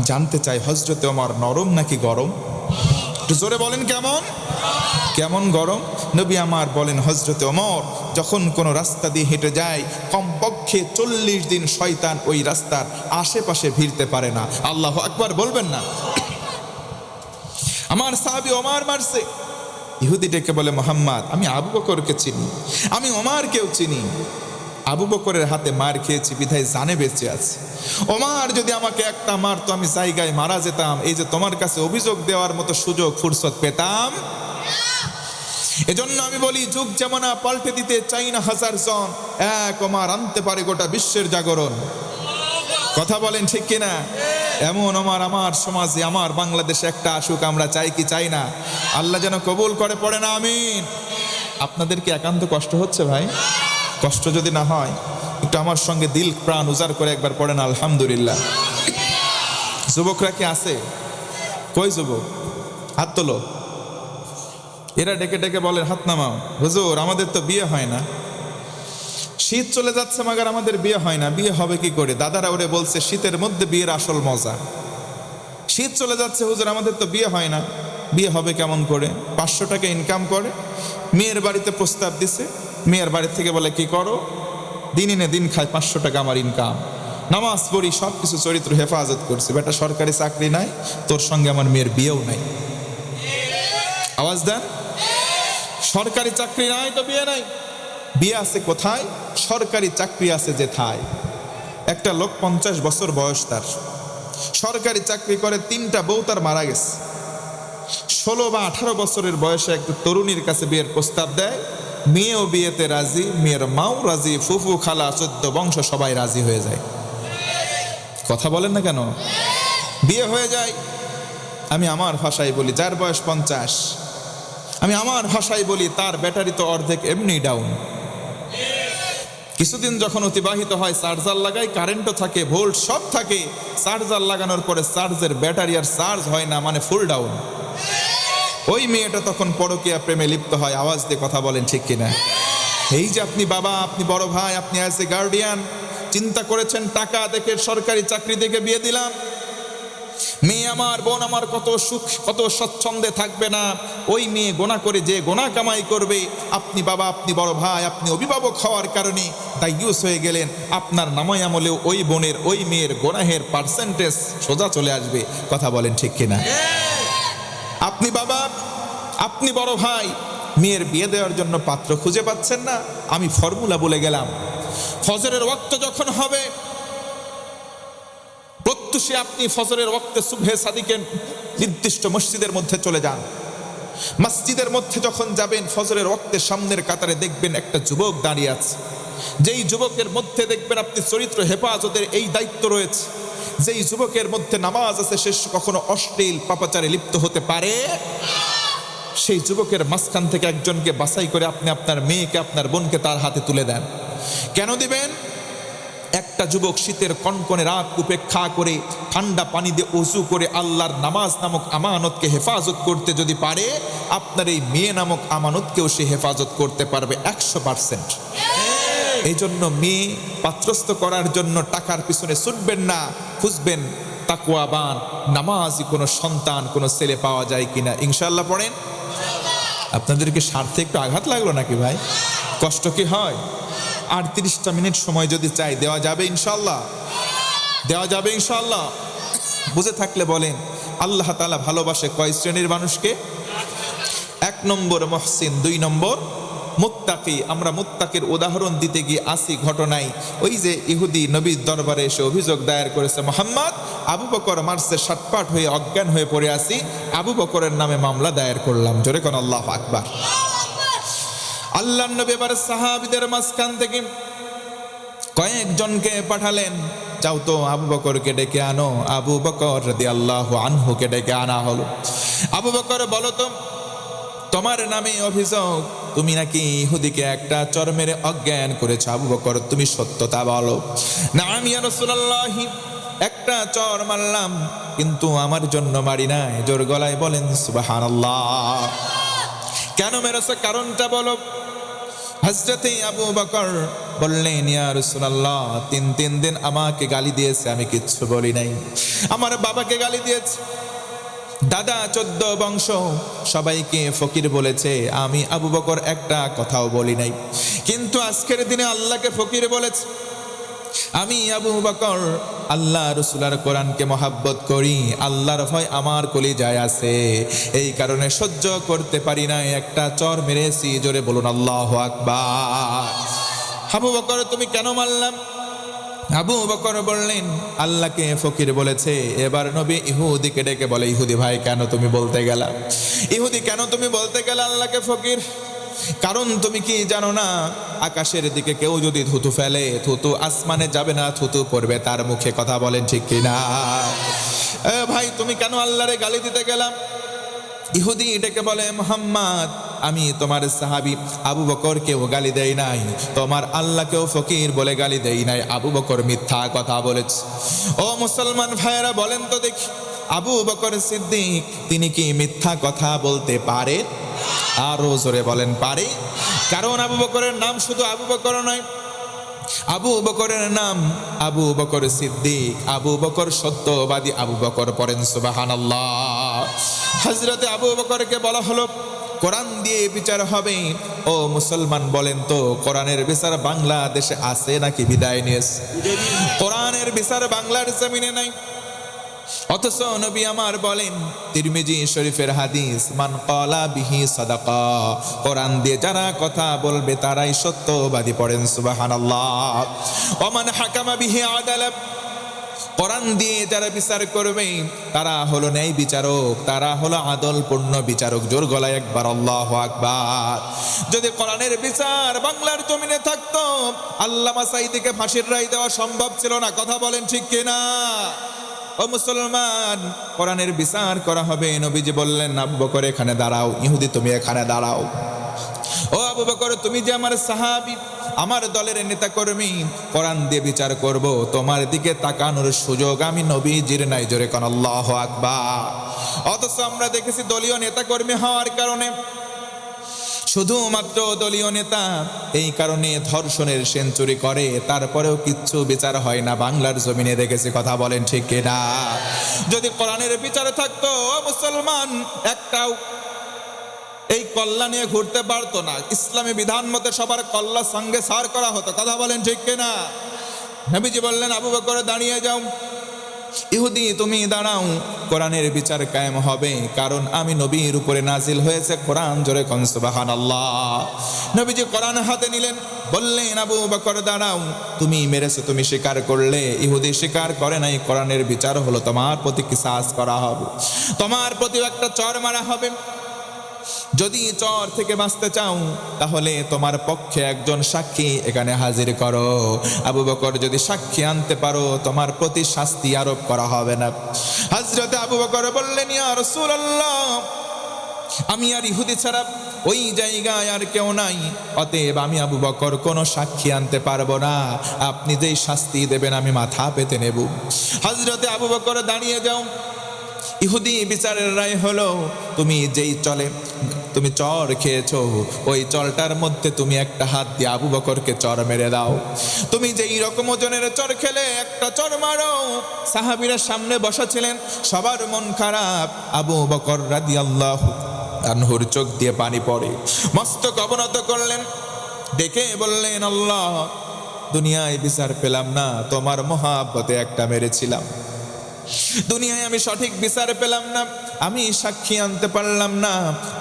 জানতে চাই হযরতে ওমর নরম নাকি গরম? একটু জোরে বলেন কেমন কেমন গরম। নবী আমার বলেন হযরতে ওমর যখন কোনো রাস্তা দিয়ে হেঁটে যায় কমপক্ষে 40 দিন শয়তান ওই রাস্তার আশেপাশে ভিড়তে পারে না। আল্লাহু আকবার বলবেন না? আমার সাহাবী ওমর মারছে। ইহুদি ডেকে বলে, মুহাম্মদ, আমি আবু বকরকে চিনি, আমি ওমরকেও চিনি। আবু বকরের হাতে মার খেয়েছি বিধায় জানে বেঁচে আছে। ওমর যদি আমাকে একটা মারতো আমি জায়গায় মারা যেতাম। এই যে তোমার কাছে অভিযোগ দেওয়ার মতো সুযোগ ফুরসত পেতাম। এজন্য আমি বলি, যুগ জামানা পাল্টে দিতে চাই না হাজার জন, এক ওমর আনতে পারে গোটা বিশ্বের জাগরণ। কথা বলেন ঠিক কিনা? এমন ওমর আমার সমাজে, আমার বাংলাদেশে একটা আসুক, আমরা চাই কি চাই না? আল্লাহ যেন কবুল করে, পড়ে না আমিন। আপনাদের কি একান্ত কষ্ট হচ্ছে ভাই? কষ্ট যদি না হয় একটু আমার সঙ্গে দিল প্রাণ উজাড় করে একবার পড়েন আলহামদুলিল্লাহ। যুবকরা কি আছে? কই যুবক? হাত তোলো। এরা ডেকে ডেকে বলেন, হাত নামাও। হুজুর, আমাদের তো বিয়ে হয় না। শীত চলে যাচ্ছে মাগার আমাদের বিয়ে হয় না। বিয়ে হবে কি করে? দাদারা ওরে বলছে শীতের মধ্যে বিয়ের আসল মজা। শীত চলে যাচ্ছে হুজুর, আমাদের তো বিয়ে হয় না। বিয়ে হবে কেমন করে? 500 টাকা ইনকাম করে, মেয়ের বাড়িতে প্রস্তাব দিছে। মেয়ের বাড়ি থেকে বলে, কি করো? দিন এনে দিন খায়, 500 টাকা আমার ইনকাম। নামাজ পড়ি, সব কিছু চরিত্র হেফাজত করছি। বেটা সরকারি চাকরি নাই, তোর সঙ্গে আমার মেয়ের বিয়েও নাই। আওয়াজ দেন। সরকারি চাকরি নাই তো বিয়ে নাই। বিয়ে আছে কোথায়? সরকারি চাকরি আছে যেথায়। একটা লোক 50 বছর বয়স, তার সরকারি চাকরি করে, 3টা বউ তার মারা গেছে। 16 বা 18 বছরের বয়সে একটা তরুণীর কাছে বিয়ের প্রস্তাব দেয়। মেয়েও বিয়েতে রাজি, মেয়ের মাও রাজি, ফুফু খালা 14 বংশ সবাই রাজি হয়ে যায়। কথা বলেন না কেন? বিয়ে হয়ে যায়। আমি আমার ভাষায় বলি, যার বয়স 50, আমি আমার ভাষায় বলি তার ব্যাটারি তো অর্ধেক এমনি ডাউন। কিছুদিন যখন অতিবাহিত হয়, চার্জার লাগাই, কারেন্টও থাকে, ভোল্ট সব থাকে। চার্জার লাগানোর পরে চার্জের ব্যাটারি আর চার্জ হয় না, মানে ফুল ডাউন। ওই মেয়েটা তখন পরকীয়া প্রেমে লিপ্ত হয়। আওয়াজ দিয়ে কথা বলেন ঠিক কিনা? এই যে আপনি বাবা, আপনি বড় ভাই, আপনি অ্যাজ এ গার্ডিয়ান চিন্তা করেছেন, টাকা দেখে সরকারি চাকরি দেখে বিয়ে দিলাম, মেয়ে আমার, বোন আমার কত সুখ, কত স্বচ্ছন্দে থাকবে না। ওই মেয়ে গোনা করে যে গোনা কামাই করবে, আপনি বাবা, আপনি বড় ভাই, আপনি অভিভাবক হওয়ার কারণে দায়ুস হয়ে গেলেন। আপনার নামায় আমলেও ওই বোনের, ওই মেয়ের গোনাহের পার্সেন্টেজ সোজা চলে আসবে। কথা বলেন ঠিক কিনা? আপনি বাবা, আপনি বড় ভাই, মেয়ের বিয়ে দেওয়ার জন্য পাত্র খুঁজে পাচ্ছেন না। আমি ফর্মুলা বলে গেলাম, ফজরের ওয়াক্ত যখন হবে, প্রত্যুষে আপনি ফজরের ওয়াক্তে সুবহে সাদিকের নির্দিষ্ট মসজিদের মধ্যে চলে যান। মসজিদের মধ্যে যখন যাবেন, ফজরের ওয়াক্তে সামনের কাতারে দেখবেন একটা যুবক দাঁড়িয়ে আছে। যেই যুবকের মধ্যে দেখবেন আপনি চরিত্র হেফাজতের এই দায়িত্ব রয়েছে, যেই যুবকের মধ্যে নামাজ আছে, সে কখনো অশ্লীল পাপাচারে লিপ্ত হতে পারে, সেই যুবকের মাঝখান থেকে একজনকে বাছাই করে আপনি আপনার মেয়েকে, আপনার বোনকে তার হাতে তুলে দেন। কেন দিবেন? একটা যুবক শীতের কনকনে রাত উপেক্ষা করে ঠান্ডা পানি দিয়ে ওযু করে আল্লাহর নামাজ নামক আমানতকে হেফাজত করতে যদি পারে, আপনার এই মেয়ে নামক আমানতকেও সে হেফাজত করতে পারবে 100%। এই জন্য মেয়ে পাত্রস্থ করার জন্য টাকার পিছনে ছুটবেন না, খুঁজবেন তাকওয়াবান নামাজি কোনো সন্তান, কোনো ছেলে পাওয়া যায় কিনা। ইনশাআল্লাহ পড়েন। আপনাদেরকে স্বার্থে একটু আঘাত লাগলো নাকি ভাই? কষ্ট কি হয়? 38টা মিনিট সময় যদি চাই, দেওয়া যাবে ইনশাআল্লাহ? দেওয়া যাবে ইনশাআল্লাহ? বুঝে থাকলে বলেন, আল্লাহ তাআলা ভালোবাসে কয় শ্রেণীর মানুষকে? 1 নম্বর মুহসিন, 2 নম্বর মুত্তাকি। আমরা মুত্তাকির উদাহরণ দিতে গিয়ে আসি ঘটনায়, ওই যে ইহুদি নবীর দরবারে এসে অভিযোগ দায়ের করেছে, মুহাম্মদ, আবু বকর মারছে, সাটপাট হয়ে অজ্ঞান হয়ে পড়ে আসি, আবু বকরের নামে মামলা দায়ের করলাম। জোরে কোন আল্লাহু আকবার। আল্লাহর নবী এবার সাহাবীদের মাঝখান থেকে কয়েকজনকে পাঠালেন, যাও তো আবু বকরকে ডেকে আনো। আবু বকর রাদিয়াল্লাহু আনহুকে ডেকে আনা হলো। আবু বকর, বলো তো, তোমার নামে অভিযোগ, তুমি নাকি ইহুদিকে একটা চর মেরে অজ্ঞান করেছো। আবু বকর, তুমি সত্যতা বলো। নাম ইয়া রাসূলুল্লাহ, একটা চর মারলাম, কিন্তু আমার জন্য মারি নাই। জোর গলায় বলেন সুবহানাল্লাহ। কেন মেরেছো? কারণটা বলো। হযরতে আবু বকর বললেন, ইয়া রাসূলুল্লাহ, 3 দিন আমাকে গালি দিয়েছে, আমি কিচ্ছু বলি নাই। আমার বাবাকে গালি দিয়েছে, দাদা 14 বংশ সবাইকে ফকির বলেছে, আমি আবু বকর একটা কথাও বলি নাই, কিন্তু আজকের দিনে আল্লাহকে ফকির বলেছে। আমি আবু বকর আল্লাহ রসুলার কোরআনকে মহাব্বত করি, আল্লাহর ভয় আমার কলিজায় আছে, এই কারণে সহ্য করতে পারি না, একটা চর মেরেছি। জোরে বলুন আল্লাহু আকবার। আবু বকর তুমি কেন মারলাম? আবু বকর বললেন, আল্লাহকে ফকির বলেছে। এবার নবী ইহুদিকে ডেকে বলে, ইহুদি ভাই কেন তুমি বলতে গেলা? ইহুদি কেন তুমি বলতে গেলা আল্লাহকে ফকির? কারণ তুমি কি জানো না, আকাশের দিকে কেউ যদি থুতু ফেলে, থুতু আসমানে যাবে না, থুতু পড়বে তার মুখে। কথা বলেন ঠিক কিনা? ভাই তুমি কেন আল্লাহরে গালি দিতে গেলাম? ইহুদি ডেকে বলে, মুহাম্মদ আমি তোমার সাহাবী আবু বকরকেও গালি দেই নাই, তোমার আল্লাহকেও ফকির বলে গালি দেই নাই। আবু বকর মিথ্যা কথা বলেছে। ও মুসলমান ভাইয়েরা বলেন তো দেখি, আবু বকর সিদ্দিক তিনি কি মিথ্যা কথা বলতে পারে? আরো জোরে বলেন পারে। কারণ আবু বকরের নাম শুধু আবু বকর নয়, আবু বকরের নাম আবু বকর সিদ্দিক, আবু বকর সত্যবাদী আবু বকর। পড়েন সুবহানাল্লাহ। হযরতে আবু বকরকে বলা হলো কোরআন দিয়ে বিচার হবে। ও মুসলমান বলেন তো, কোরআনের বিচার বাংলাদেশে আছে নাকি বিদায় নিয়েছে? কোরআনের বিচার বাংলার জমিনে নাই। অথচ নবী আমার বলেন, তিরমিজি শরীফের হাদিস, মান ক্বালা বিহি সাদাকা, কোরআন দিয়ে যারা কথা বলবে তারাই সত্যবাদী। পড়েন সুবহানাল্লাহ। ওমান হাকামা বিহি আদালা, কোরআন দিয়ে যারা বিচার করবে তারা হলো ন্যায় বিচারক, তারা হলো আদলপূর্ণ বিচারক। জোর গলায় একবার আল্লাহু আকবার। যদি কোরআনের বিচার বাংলার জমিনে থাকতো, আল্লামা সাঈদীকে ফাঁসির রায় দেওয়া সম্ভব ছিল না। কথা বলেন ঠিক কিনা? ও মুসলমান, কোরআনের বিচার করা হবে। নবীজি বললেন, আবু বকর এখানে দাঁড়াও, ইহুদি তুমি এখানে দাঁড়াও। ও আবু বকর তুমি যে আমার সাহাবী, আমার দলের নেতা কর্মী, কোরআন দিয়ে বিচার করব, তোমার দিকে তাকানোর সুযোগ আমি নবীজির নাই। জোরে কোন আল্লাহু আকবার। অথচ আমরা দেখেছি দলীয় নেতা কর্মী হওয়ার কারণে, শুধুমাত্র দলীয় নেতা, এই কারণে ধর্ষণের সেঞ্চুরি করে, তারপরেও কিচ্ছু বিচার হয় না বাংলার জমিনে। দেখেছি। কথা বলেন ঠিক কিনা? যদি কোরআনের বিচার থাকতো, মুসলমান একটাও এই কল্লা নিয়ে ঘুরতে পারতো না। ইসলামী বিধান মতে সবার কল্লা সঙ্গে সার করা হতো। কথা বলেন ঠিক কিনা? নবীজি বললেন, আবু বকর দাঁড়িয়ে যাও, ইহুদি তুমি দাঁড়াও, কোরআনের বিচার কায়েম হবে, কারণ আমি নবীর উপরে নাজিল হয়েছে কোরআন। জোরে কোন সুবহানাল্লাহ। নবীজি কোরআন হাতে নিলেন, বললেন, আবু বকর দাঁড়াও, তুমি মেরেছো, তুমি স্বীকার করলে। ইহুদি স্বীকার করে নাই। কোরআনের বিচার হলো তোমার প্রতি কিসাস করা হবে, তোমার প্রতি একটা চর মারা হবে। যদি চর থেকে বাঁচতে চাও, তাহলে তোমার পক্ষে একজন সাক্ষী এখানে হাজির করো। আবু বকর যদি সাক্ষী আনতে পারো, তোমার প্রতি শাস্তি আরোপ করা হবে না। হযরতে আবু বকর বললেন, ইয়া রাসূলুল্লাহ, আমি আর ইহুদি ছাড়া ওই জায়গায় আর কেউ নাই, অতএব আমি আবু বকর কোনো সাক্ষী আনতে পারবো না। আপনি যেই শাস্তি দেবেন আমি মাথা পেতে নেব। হযরতে আবু বকর দাঁড়িয়ে যাও। ইহুদি বিচারের রায় হলো, তুমি যেই চলে তুমি চর খেয়েছো, ওই চরটার মধ্যে তুমি একটা হাত দিয়ে আবু বকরকে চর মেরে দাও। তুমি যেই রকম ওজনের চর খেলে, একটা চর মারো। সাহাবীরা সামনে বসা ছিলেন, সবার মন খারাপ। আবু বকর রাদিয়াল্লাহু আনহুর চোখ দিয়ে পানি পড়ে, মস্তক অবনত করলেন, ডেকে বললেন, আল্লাহ, দুনিয়ায় বিচার পেলাম না, তোমার মহাব্বতে একটা মেরেছিলাম। দুনিয়ায় আমি সঠিক বিচার পেলাম না, আমি সাক্ষী আনতে পারলাম না।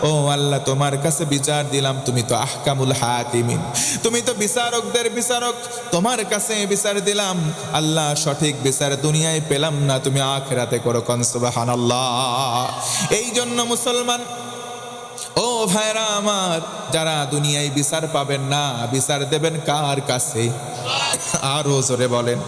ও আল্লাহ, তোমার কাছে বিচার দিলাম, তুমি তো আহকামুল হাকিমিন, তুমি তো বিচারকদের বিচারক, তোমার কাছে বিচার দিলাম। আল্লাহ, সঠিক বিচার দুনিয়ায় পেলাম না, তুমি আখিরাতে করো। কোন সুবহানাল্লাহ। এই জন্য মুসলমান, ও ভাইরা আমার, যারা দুনিয়ায় বিচার পাবেন না, বিচার দেবেন কার কাছে? আরো জোরে বলেন।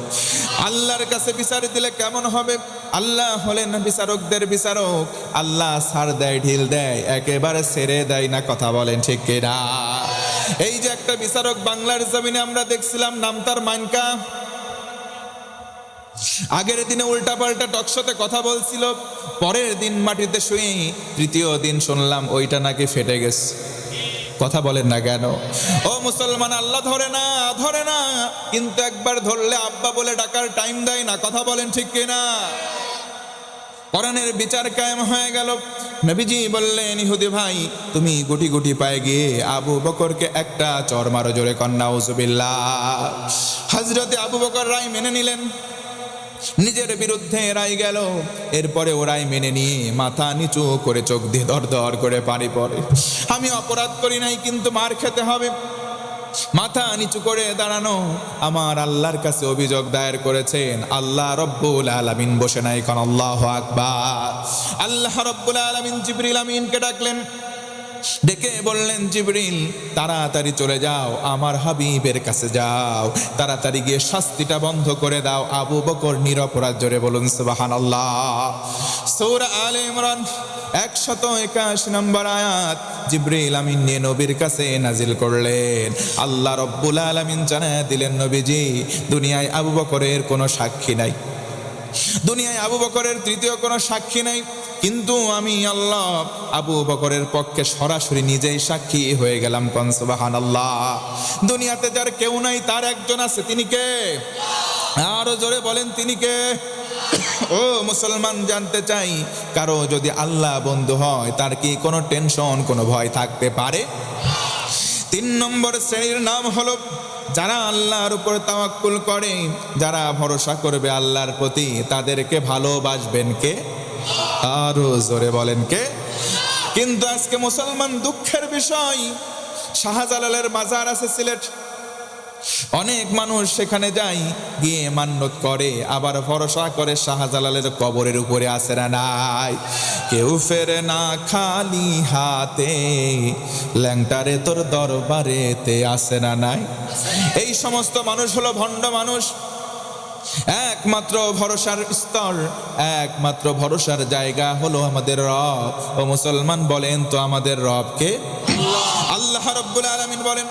আল্লাহর কাছে বিচার দিলে কেমন হবে? আল্লাহ হলেন বিচারকদের বিচারক। আল্লাহ ছাড় দেয়, ঢিল দেয়, একেবারে ছেড়ে দেয় না। কথা বলেন ঠিক কিনা? এই যে একটা বিচারক বাংলার জমিনে আমরা দেখছিলাম, নাম তার মাইনকা। আগের দিনে উল্টাপাল্টা টকশোতে কথা বলছিল, পরের দিন মাটিতে শুয়ে, তৃতীয় দিন শুনলাম ওইটা নাকি ফেটে গেছে। কথা বলেন না কেন? ও মুসলমান, আল্লাহ ধরে না, ধরে না, কিন্তু একবার ধরলে আব্বা বলে ডাকার টাইম দেয় না। কথা বলেন ঠিক কিনা? কোরআনের বিচার কায়েম হয়ে গেল। নবীজি বললেন, ইহুদি ভাই, তুমি গুটি গুটি পায়ে গিয়ে আবু বকরকে একটা চর মারো, জোরে কন্যা নাউজুবিল্লাহ। হযরতে আবু বকর রায় মেনে নিলেন, নিজের বিরুদ্ধে রায় গেল। এরপরে ও রায় মেনে নিয়ে মাথা নিচু করে চোখ দিয়ে দর দর করে পানি পড়ে। আমি অপরাধ করি নাই, কিন্তু মার খেতে হবে। মাথা নিচু করে দাঁড়ানো, আমার আল্লাহর কাছে অভিযোগ দায়ের করেছেন। আল্লাহ রব্বুল আলামিন বসে নাই, কোন আল্লাহু আকবার। আল্লাহ রব্বুল আলামিন জিবরিল আমিনকে ডাকলেন, ডেকে বললেন, জিবরিল তাড়াতাড়ি চলে যাও, আমার হাবিবের কাছে যাও, তাড়াতাড়ি গিয়ে শাস্তিটা বন্ধ করে দাও। আবু বকর নিরপরাধ, জোরে বলুন সুবহানাল্লাহ। সূরা আলে ইমরান 181 নম্বর আয়াত জিবরিল আমিন নিয়ে নবীর কাছে নাজিল করলেন। আল্লাহ রব্বুল আলামিন জানায় দিলেন, নবীজি, দুনিয়ায় আবু বকরের কোনো সাক্ষী নাই, দুনিয়ায় আবু বকরের তৃতীয় কোনো সাক্ষী নাই, কিন্তু আমি আল্লাহ আবু বকরের পক্ষে সরাসরি নিজেই সাক্ষী হয়ে গেলাম। কোন সুবহানাল্লাহ। দুনিয়াতে যার কেউ নাই, তার একজন আছে, তিনি কে? আরো জোরে বলেন, তিনি কে? ও মুসলমান, জানতে চাই, কারো যদি আল্লাহ বন্ধু হয়, তার কি কোনো টেনশন, কোনো ভয় থাকতে পারে? 3 নম্বর শ্রেণীর নাম হলো যারা আল্লাহর উপর তাওয়াক্কুল করে, যারা ভরসা করবে আল্লাহর প্রতি, তাদেরকে ভালোবাসবেন কে? আরো জোরে বলেন, কে? কিন্তু আজকে মুসলমান, দুঃখের বিষয়, শাহজালালের মাজার আছে সিলেট, অনেক মানুষ সেখানে যায়, গিয়ে মান্যত করে, আবার ভরসা করে শাহজালালের কবরের উপরে আছে না নাই। কেউ ফেরে না খালি হাতে, ল্যাংটারে তোর দরবারেতে আছে না নাই। এই সমস্ত মানুষ হলো ভণ্ড মানুষ। একমাত্র ভরসার স্তর, একমাত্র ভরসার জায়গা হলো আমাদের রব। ও মুসলমান, বলেন তো আমাদের রব কে? আল্লাহ রাব্বুল আলামিন বলেন,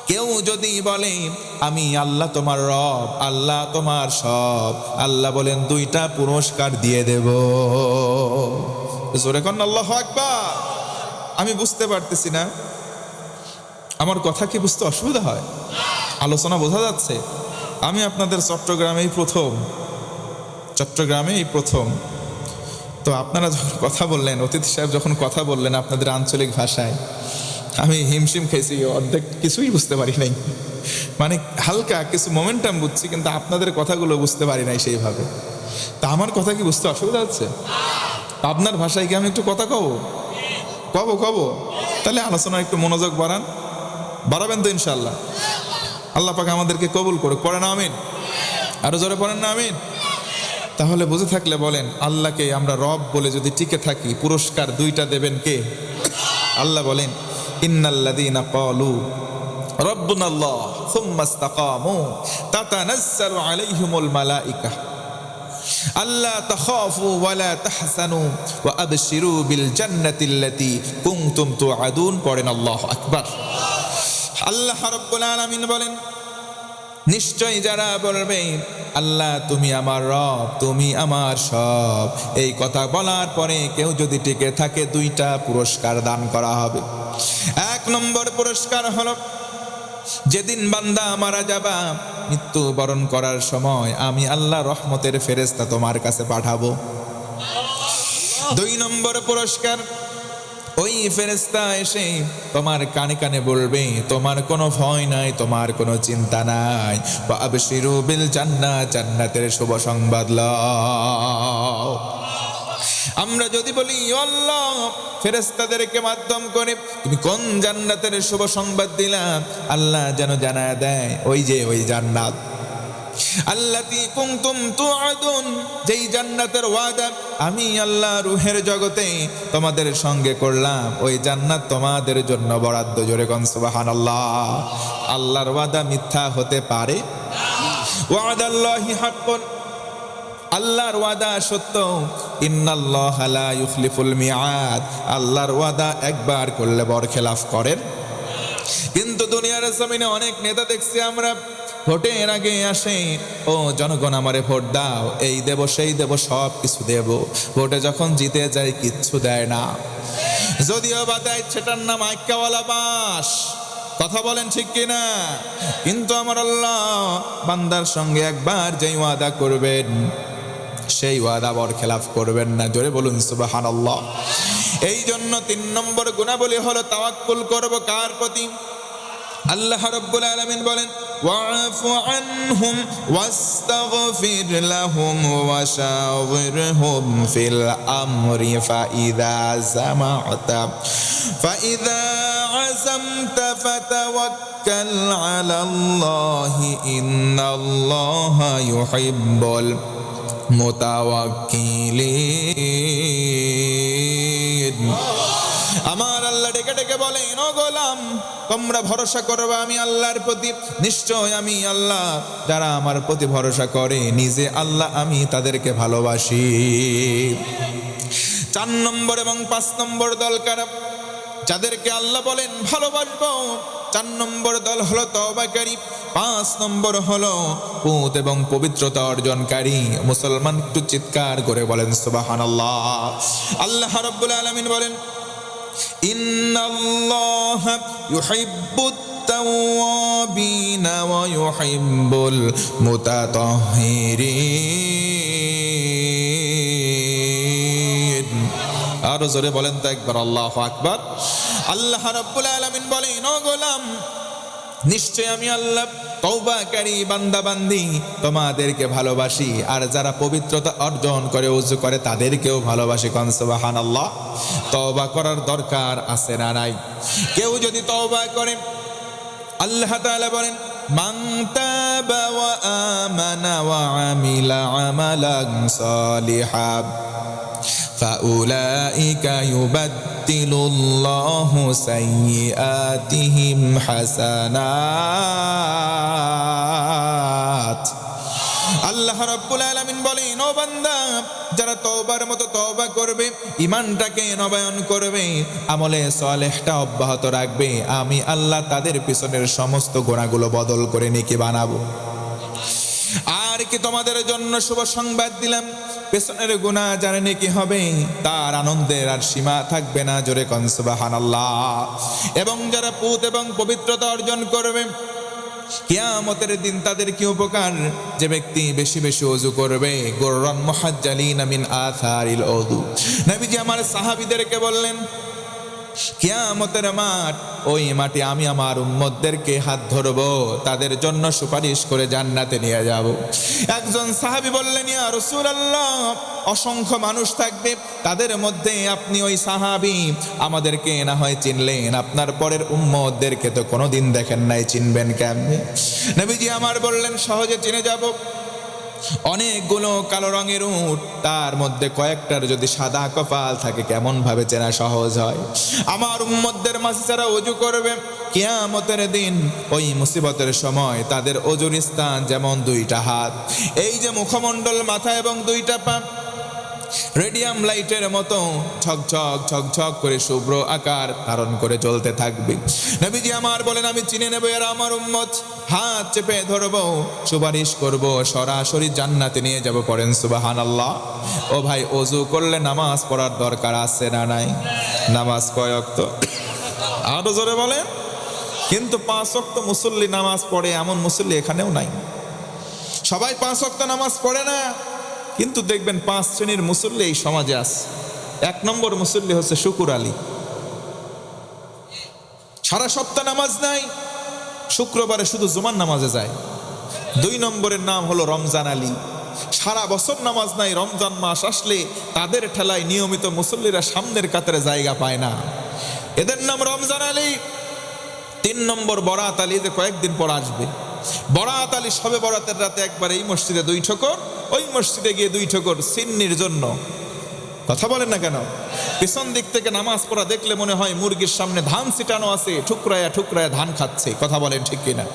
কেউ যদি বলে আমি আল্লাহ তোমার রব, আল্লাহ তোমার সব, আল্লাহ বলেন 2টা পুরস্কার দিয়ে দেব। জোরে কন আল্লাহু আকবার। আমি বুঝতে পারতেছি না, আমার কথা কি বুঝতে অসুবিধা হয়? আলোচনা বোঝা যাচ্ছে? আমি আপনাদের চট্টগ্রামেই প্রথম। তো আপনারা যখন কথা বললেন, অতিথি সাহেব যখন কথা বললেন আপনাদের আঞ্চলিক ভাষায়, আমি হিমশিম খেয়েছি, অর্ধেক কিছুই বুঝতে পারি নাই। মানে হালকা কিছু মোমেন্টাম বুঝছি, কিন্তু আপনাদের কথাগুলো বুঝতে পারি নাই সেইভাবে। তা আমার কথা কি বুঝতে অসুবিধা হচ্ছে? আপনার ভাষায় কি আমি একটু কথা কব? তাহলে আলোচনার একটু মনোযোগ বাড়াবেন তো ইনশাল্লাহ। আল্লাহ পাক আমাদেরকে কবুল করুক। পড়েন আমিন। আরো জোরে পড়েন না আমিন। তাহলে বুঝে থাকলে বলেন, আল্লাহকে আমরা রব বলে যদি টিকে থাকি, পুরস্কার 2টা দেবেন কে? আল্লাহ বলেন, ইন্নাল্লাযীনা ক্বালু রাব্বুনাল্লাহ সুম্মা ইসতাকামু তাতানাজ্জালু আলাইহিমুল মালায়েকা আল্লা তাখাফু ওয়া লা তাহজানু ওয়া আবশিরু বিল জান্নাতিল্লাতী কুনতুম তুআদুন। পড়েন আল্লাহু আকবার। আল্লাহ রাব্বুল আলামিন বলেন, নিশ্চয় যারা বলবে আল্লাহ তুমি আমার রব, তুমি আমার সব, এই কথা বলার পরে কেউ যদি টিকে থাকে, 2টা পুরস্কার দান করা হবে। 1 নম্বর পুরস্কার হলো, যেদিন বান্দা মারা যাবা, মৃত্যুবরণ করার সময় আমি আল্লাহ রহমতের ফেরেশতা তোমার কাছে পাঠাবো। 2 নম্বর পুরস্কার, ওই ফেরেশতা এসে তোমার কানে কানে বলবে, তোমার কোনো ভয় নাই, তোমার কোনো চিন্তা নাই, ওয়া আবশিরু বিল জান্নাহ, জান্নাতের শুভ সংবাদ লও। আমরা যদি বলি আল্লাহ ফেরেশতাদেরকে মাধ্যম করে তুমি কোন জান্নাতের শুভ সংবাদ দিলা, আল্লাহ যেন জানায় দেয়, ওই যে ওই জান্নাত আল্লাতী কুনতুম তুআদুন, যেই জান্নাতের ওয়াদা আমি আল্লাহ রূহের জগতে তোমাদের সঙ্গে করলাম, ওই জান্নাত তোমাদের জন্য বরাদ্দ। জোরে কোন সুবহানাল্লাহ। আল্লাহর ওয়াদা মিথ্যা হতে পারে? ওয়াদাল্লাহি হাক্কুন, আল্লাহর ওয়াদা সত্য। ইন্নাল্লাহা লা ইউখলিফুল মিআদ, আল্লাহর ওয়াদা একবার করলে বরখেলাফ করেন। কিন্তু দুনিয়ার জমিনে অনেক নেতা দেখছি আমরা, ভোটের আগে আসে, ও জনগণ আমারে ভোট দাও, এই দেব সেই দেব, সব কিছু দেব। ভোটে যখন জিতে যায় কিচ্ছু দেয় না, যদিও বা দেয় সেটার নাম আইক্কাওয়ালা বাস। কথা বলেন ঠিক কিনা? কিন্তু আমার আল্লাহ বান্দার সঙ্গে একবার যেই ওয়াদা করবেন, সেই ওয়াদা বরখেলাফ করবেন না। জোরে বলুন সুবহানাল্লাহ। এই জন্য 3 নম্বর গুণাবলী হলো তাওয়াক্কুল করব কার প্রতি? আল্লাহ রাব্বুল আলামিন বলেন ওয়াফু আনহুম ওয়াস্তাগফির লাহুম ওয়াশাওিরহুম ফিল আমরি ফাইযা আযামতা ফাতাওয়াক্কাল আলাল্লাহি ইন্নাল্লাহা ইউহিব্বুল মুতাওয়াক্কিলিন। আমার আল্লাহ ডেকে ডেকে বলেন, ও গোলাম, তোমরা ভরসা করবে আমি আল্লাহর প্রতি, নিশ্চয় আমি আল্লাহ যারা আমার প্রতি ভরসা করে নিজে আল্লাহ আমি তাদেরকে ভালোবাসি। 4 নম্বর এবং 5 নম্বর দল কারা? যাদেরকে আল্লাহ বলেন ভালোবাসবো। 4 নম্বর দল হলো তওবাকারী, 5 নম্বর হলো পুত এবং পবিত্রতা অর্জনকারী। মুসলমান একটু চিৎকার করে বলেন সুবহানাল্লাহ। আল্লাহ রাব্বুল আলামিন বলেন ইন্নাল্লাহা ইউহিব্বুত তাওয়াবিনা ওয়া ইউহিব্বুল মুতাতাহহিরিন। আরো জোরে বলেন তো একবার আল্লাহু আকবার। আল্লাহ রাব্বুল আলামিন বলেন, ও গোলাম, নিশ্চয় আমি আল্লাহ তওবাকারী বান্দা বান্দি তোমাদেরকে ভালোবাসি, আর যারা পবিত্রতা অর্জন করে ওযু করে তাদেরকেও ভালোবাসি। কোন সুবহানাল্লাহ। তওবা করার দরকার আছে না নাই? কেউ যদি তওবা করে, আল্লাহ তাআলা বলেন মান তাবা ওয়া আমানা ওয়া আমিলা আমালান সালিহান ফাউলাইকা ইউবাদদিলুল্লাহু সাইয়্যাতিহিম হাসানাত। আল্লাহ রাব্বুল আলামিন বলেন, ও বান্দা, যারা তওবার মতো তওবা করবে, ঈমানটাকে নবায়ন করবে, আমলে সালেহটা অব্যাহত রাখবে, আমি আল্লাহ তাদের পিছনের সমস্ত গুনাহগুলো বদল করে নেকি বানাবো। আর কি তোমাদের জন্য শুভ সংবাদ দিলাম, পেছনের গুনাহ যারা নেকি হবে তার আনন্দের আর সীমা থাকবে না। জোরে কোন সুবহানাল্লাহ। এবং যারা পুত এবং পবিত্রতা অর্জন করবে, কিয়ামতের দিন তাদের কি উপকার? যে ব্যক্তি বেশি বেশি ওযু করবে। গুররান মুহাজ্জালিনা মিন আথারিল ওযু। নবীজি আমার সাহাবীদেরকে বললেন, কিয়ামতের মাঠ, ওই মাঠে আমি আমার উম্মতদেরকে হাত ধরবো, তাদের জন্য সুপারিশ করে জান্নাতে নিয়ে যাব। একজন সাহাবী বললেন, ইয়া রাসূলুল্লাহ, অসংখ্য মানুষ থাকবে, তাদের মধ্যে আপনি ওই সাহাবী, আমাদেরকে না হয় চিনলেন, আপনার পরের উম্মতদেরকে তো কোনোদিন দেখেন নাই, চিনবেন কেমনে? নবীজি আমার বললেন, সহজে চিনে যাব। অনেকগুলো কালো রঙের উট, তার মধ্যে কয়েকটার যদি সাদা কপাল থাকে কেমন ভাবে চেনা সহজ হয়। আমার উম্মতদের মাঝে যারা ওযু করবে, কিয়ামতের দিন ওই মুসিবতের সময় তাদের ওযুর স্থান যেমন 2টা হাত, এই যে মুখমণ্ডল, মাথা এবং 2টা পা রেডিয়াম লাইটের মতো ঝকঝক ঝকঝক করে শুভ্র আকার ধারণ করে চলতে থাকবে। নবীজি আমার বলেন, আমি চিনে নেব এরা আমার উম্মত, হাত চেপে ধরবো, সুপারিশ করব, সরাসরি জান্নাতে নিয়ে যাব। পড়েন সুবহানাল্লাহ। ও ভাই, ওযু করলে নামাজ পড়ার দরকার আছে না নাই? নামাজ কয় ওয়াক্ত? আরো জোরে বলেন। কিন্তু 5 ওয়াক্ত মুসল্লি নামাজ পড়ে এমন মুসল্লি এখানেও নাই। সবাই 5 ওয়াক্ত নামাজ পড়ে না, কিন্তু দেখবেন 5 শ্রেণীর মুসল্লি এই সমাজে আছে। 1 নম্বর মুসল্লি হচ্ছে শুকুর আলী, সারা সপ্তাহ নামাজ নাই, শুক্রবারে শুধু জুমার নামাজে যায়। 2 নম্বরের নাম হলো রমজান আলী, সারা বছর নামাজ নাই, রমজান মাস আসলে তাদের ঠেলায় নিয়মিত মুসল্লিরা সামনের কাতারে জায়গা পায় না, এদের নাম রমজান আলী। 3 নম্বর বরাত আলী, যে কয়েকদিন পর আসবে। বরাত আলী সবে বরাতের রাতে একবার এই মসজিদে 2 ঠোকর, ওই মসজিদে গিয়ে 2 ঠোকর সিন্নির জন্য। কথা বলেন না কেন? পিছন দিক থেকে নামাজ পড়া দেখলে মনে হয় মুরগির সামনে ধান ছিটানো আছে, ঠুকরায়া ঠুকরায়া ধান খাচ্ছে। কথা বলেন ঠিক কিনা?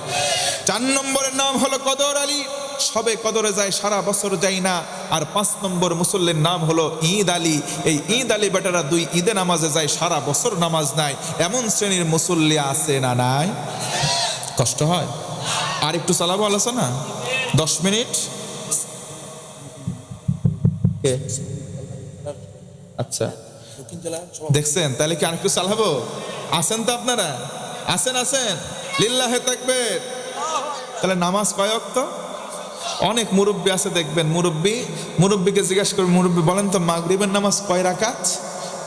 4 নম্বরের নাম হলো কদর আলী, সবে কদরে যায়, সারা বছর যায় না। আর 5 নম্বর মুসল্লির নাম হলো ঈদ আলী, এই ঈদ আলী বেটারা 2 ঈদে নামাজে যায়, সারা বছর নামাজ নাই। এমন শ্রেণীর মুসল্লি আছে না নাই? কষ্ট হয়? আর একটু চালাবো আলোচনা, 10 মিনিট। আচ্ছা, দেখছেন? তাহলে কি আরেকটু চালাবো? আছেন তো আপনারা? আছেন? লিল্লাহে তাকবীর। তাহলে নামাজ কয় ওয়াক্ত? অনেক মুরব্বী আছে দেখবেন, মুরব্বীকে জিজ্ঞাসা করবে, মুরব্বী বলেন তো মাগরিবের নামাজ কয় রাকাত?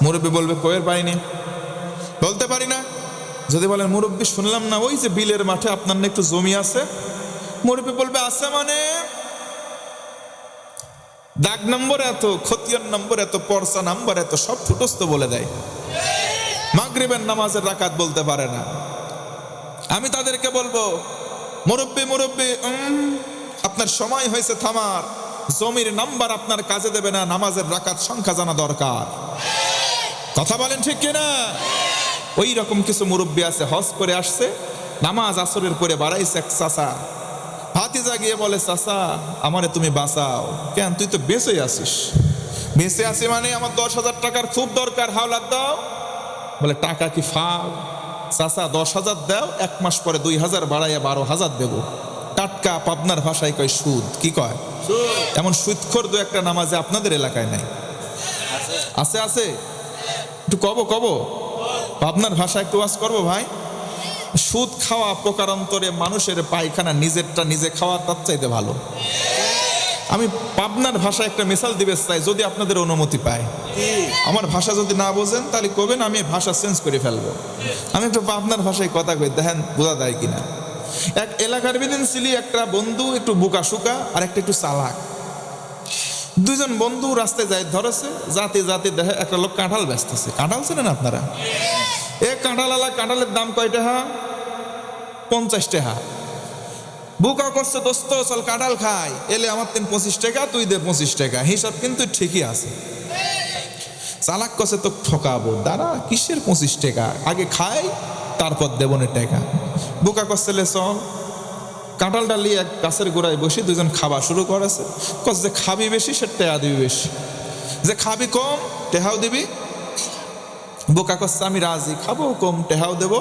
মুরব্বী বলবে কয়ের পারিনি, বলতে পারি না। যদি বলেন মুরব্বী শুনলাম না ওই যে বিলের মাঠে আপনার না একটু জমি আছে, মুরব্বী বলবে আছে মানে দাগ নম্বর এত, খতিয়ান নম্বর এত, পরসা নম্বর এত, সব ফুটস্থ বলে দেয়। মাগরিবের নামাজের রাকাত বলতে পারে না। আমি তাদেরকে বলবো মুরব্বী আপনার সময় হয়েছে থামার, জমির নাম্বার আপনার কাজে দেবে না, নামাজের রাকাত সংখ্যা জানা দরকার। কথা বলেন ঠিক কিনা? ওই রকম কিছু মুরব্বী আছে, হজ করে আসছে, নামাজ আসরের পরে বাড়াইছে এক চাচা, ভাতিজা গিয়ে বলে চাচা আমারে তুমি বাঁচাও। কেন? তুই তো বেঁচে আসিস। বেঁচে আসি মানে আমার 10,000 টাকার খুব দরকার, হাওলাত দাও। বলে টাকা কি ফাও? চাচা 10,000 দাও, 1 মাস পরে 2,000 বাড়াইয়া 12,000 দেবো। টাটকা পাবনার ভাষায় কয় সুদ। কি কয়? এমন সুদখোর দু একটা নামাজে আপনাদের এলাকায় নাই? আছে আছে, একটু কব পাবনার ভাষা একটু ওয়াজ করবো ভাই। সুদ খাওয়া প্রকারান্তরে মানুষের পায়খানা নিজেরটা নিজে খাওয়া তার চাইতে ভালো। আমি পাবনার ভাষা একটা মিসাল দিবে চাই, যদি আপনাদের অনুমতি পায়। আমার ভাষা যদি না বোঝেন তাহলে কবেন, আমি ভাষা চেঞ্জ করে ফেলবো। আমি একটু পাবনার ভাষায় কথা কই, দেখেন বোঝা যায় কিনা। এক এলাকার বিদিন ছিলি একটা বন্ধু একটু বোকা শুকা আর একটা একটু চালাক। দুইজন বন্ধু রাস্তায় যাই ধরেছে, জাতি দেখে একটা লোক কাঁঠাল বেচতেছে। কাঁঠাল ছিলেন আপনারা? এ কাঁঠালালা, কাঁঠালের দাম কয় টাকা? 50 টাকা। বোকা করছে, দোস্ত চল কাঁঠাল খাই। এলে আমার 25 টাকা, তুই দে 25 টাকা, হিসাব কিন্তু ঠিকই আছে। চালাক করছে তো ঠকাবো, দাঁড়া কিসের 25 টাকা, আগে খাই তারপর দেবনের টাকা। বোকা করছে লে চল। কাঁঠালটা নিয়ে এক গাছের গোড়ায় বসে দুজন খাওয়া শুরু করেছে। কচ্ছে যে খাবি বেশি সে টেহা দিবি বেশি, যে খাবি কম টেহাও দিবি। বোকা করছে আমি রাজি, খাবো কম টেহাও দেব।